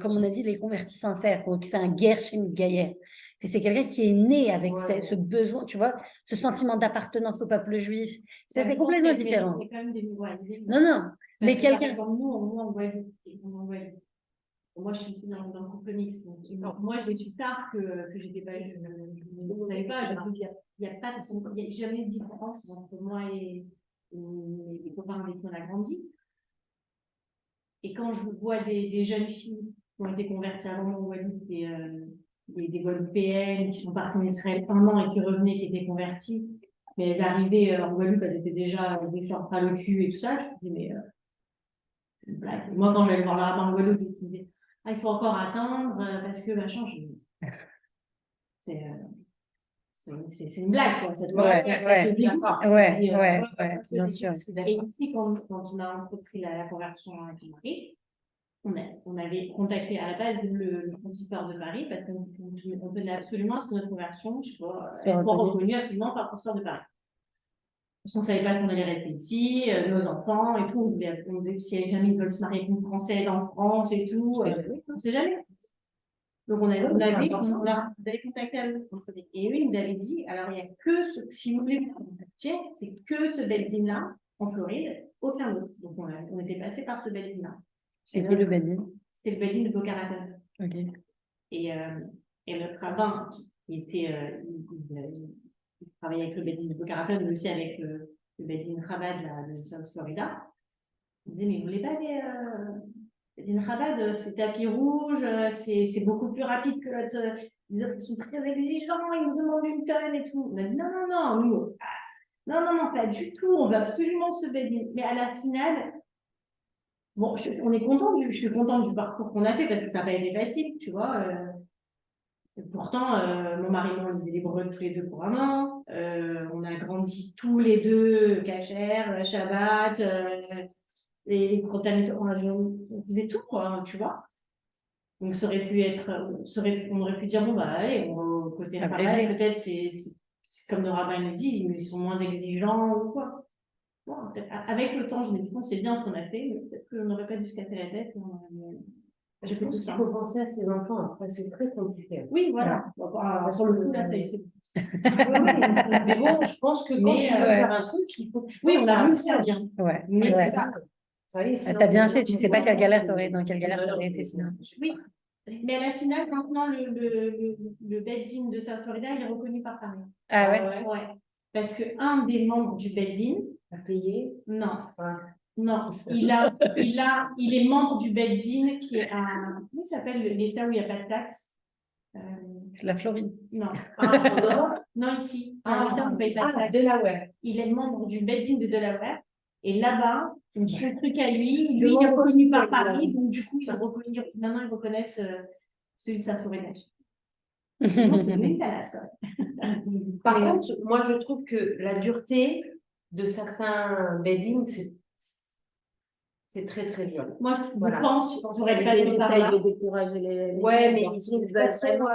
comme on a dit, les convertis sincères, que c'est un guerre chez Gaillère. Que c'est quelqu'un qui est né avec ce besoin, tu vois, ce sentiment d'appartenance au peuple juif. C'est complètement différent. Il y a quand même des niveaux. Non, non. Mais quelqu'un. Nous, en Guadeloupe, moi, je suis dans le couple mixte. Donc, moi, je l'ai su tard que j'étais pas. Je ne savais pas. Il n'y a jamais de différence entre moi et les copains avec qui on a grandi. Et quand je vois des jeunes filles qui ont été converties à l'enfant en Guadeloupe, des Guadeloupéennes qui sont parties en Israël 1 an et qui revenaient, qui étaient converties, mais elles arrivaient en Guadeloupe, elles étaient déjà des shorts à le cul et tout ça, je me dis, mais c'est une blague. Moi, quand j'allais voir le rabbin en Guadeloupe, je me disais, ah, il faut encore attendre parce que machin, c'est une blague, quoi. Ça doit Ouais, bien sûr. Et ici, quand on a entrepris la conversion avec mon mari, on avait contacté à la base le consistoire de Paris parce qu'on tenait absolument à ce que notre conversion soit reconnue absolument par le consistoire de Paris. Parce qu'on ne savait pas qu'on allait rester ici, nos enfants et tout. On disait si jamais ils veulent se marier avec une Française en France et tout. On ne sait jamais. Donc, on avait contacté à l'autre. Et eux, ils nous avaient dit alors, il n'y a que si vous voulez vous contacter, c'est que ce Beldin-là, en Floride, aucun autre. Donc, on était passé par ce Beldin-là. C'était le Beldin? C'était le Beldin de Boca Raton. Ok. Et notre rabbin, qui était, il travaillait avec le Beldin de Boca Raton, mais aussi avec le Beldin Chabad de South Florida. Il disait, mais vous voulez pas des Beldin Chabad, c'est tapis rouge, c'est beaucoup plus rapide que l'autre. Ils sont très exigeants, ils nous demandent une tonne et tout. On a dit, non, nous, non, pas du tout, on veut absolument ce Beldin. Mais à la finale, bon, je suis contente du parcours qu'on a fait parce que ça n'a pas été facile, tu vois. Pourtant, mon mari et moi, on lisait l'hébreu tous les deux couramment. On a grandi tous les deux, Kacher, Shabbat, les on faisait tout, quoi, tu vois. Donc, ça aurait pu être, on aurait pu dire, bon, bah, allez, côté travail, peut-être c'est comme le rabbin nous dit, ils sont moins exigeants ou quoi. Bon, avec le temps, je me dis, bon, c'est bien ce qu'on a fait, mais peut-être qu'on n'aurait pas dû se casser la tête. Je pense qu'il faut penser à ses enfants. Après, c'est très compliqué. Oui, voilà. Bon, sur le coup, là, c'est. Mais bon, je pense que quand tu veux faire un truc, il faut que tu Oui, on penses a à voulu le faire bien. Ouais. Mais ouais. Ça y est, sinon, T'as bien c'est fait, tu sais pas compliqué. dans quelle galère t'aurais été sinon. Oui. Mais à la finale, maintenant, le bed-in de South Florida, il est reconnu par Paris. Ah ouais? Ouais. Parce que un des membres du bed-in, À payer. non, Enfin, non, il est membre du bed-in qui est à, comment il s'appelle l'État où il n'y a pas de taxes? La Floride. Non. en Europe. Non, ici. L'État où il n'y a pas de taxes. Delaware. Il est membre du bed-in de Delaware. Et là-bas, son truc à lui, il est reconnu par Paris, donc du coup, maintenant, ils reconnaissent celui de Saint-Florida. Donc, c'est une Dallas, quand même. Par contre, moi, je trouve que la dureté de certains beddings, c'est très, très violent. Moi, je Voilà. pense qu'on pourrait pas Ils par là. essayent de décourager les ouais, mais ils sont vraiment...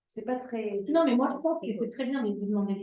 C'est pas très... Non, mais moi, je pense que c'est très bien de demander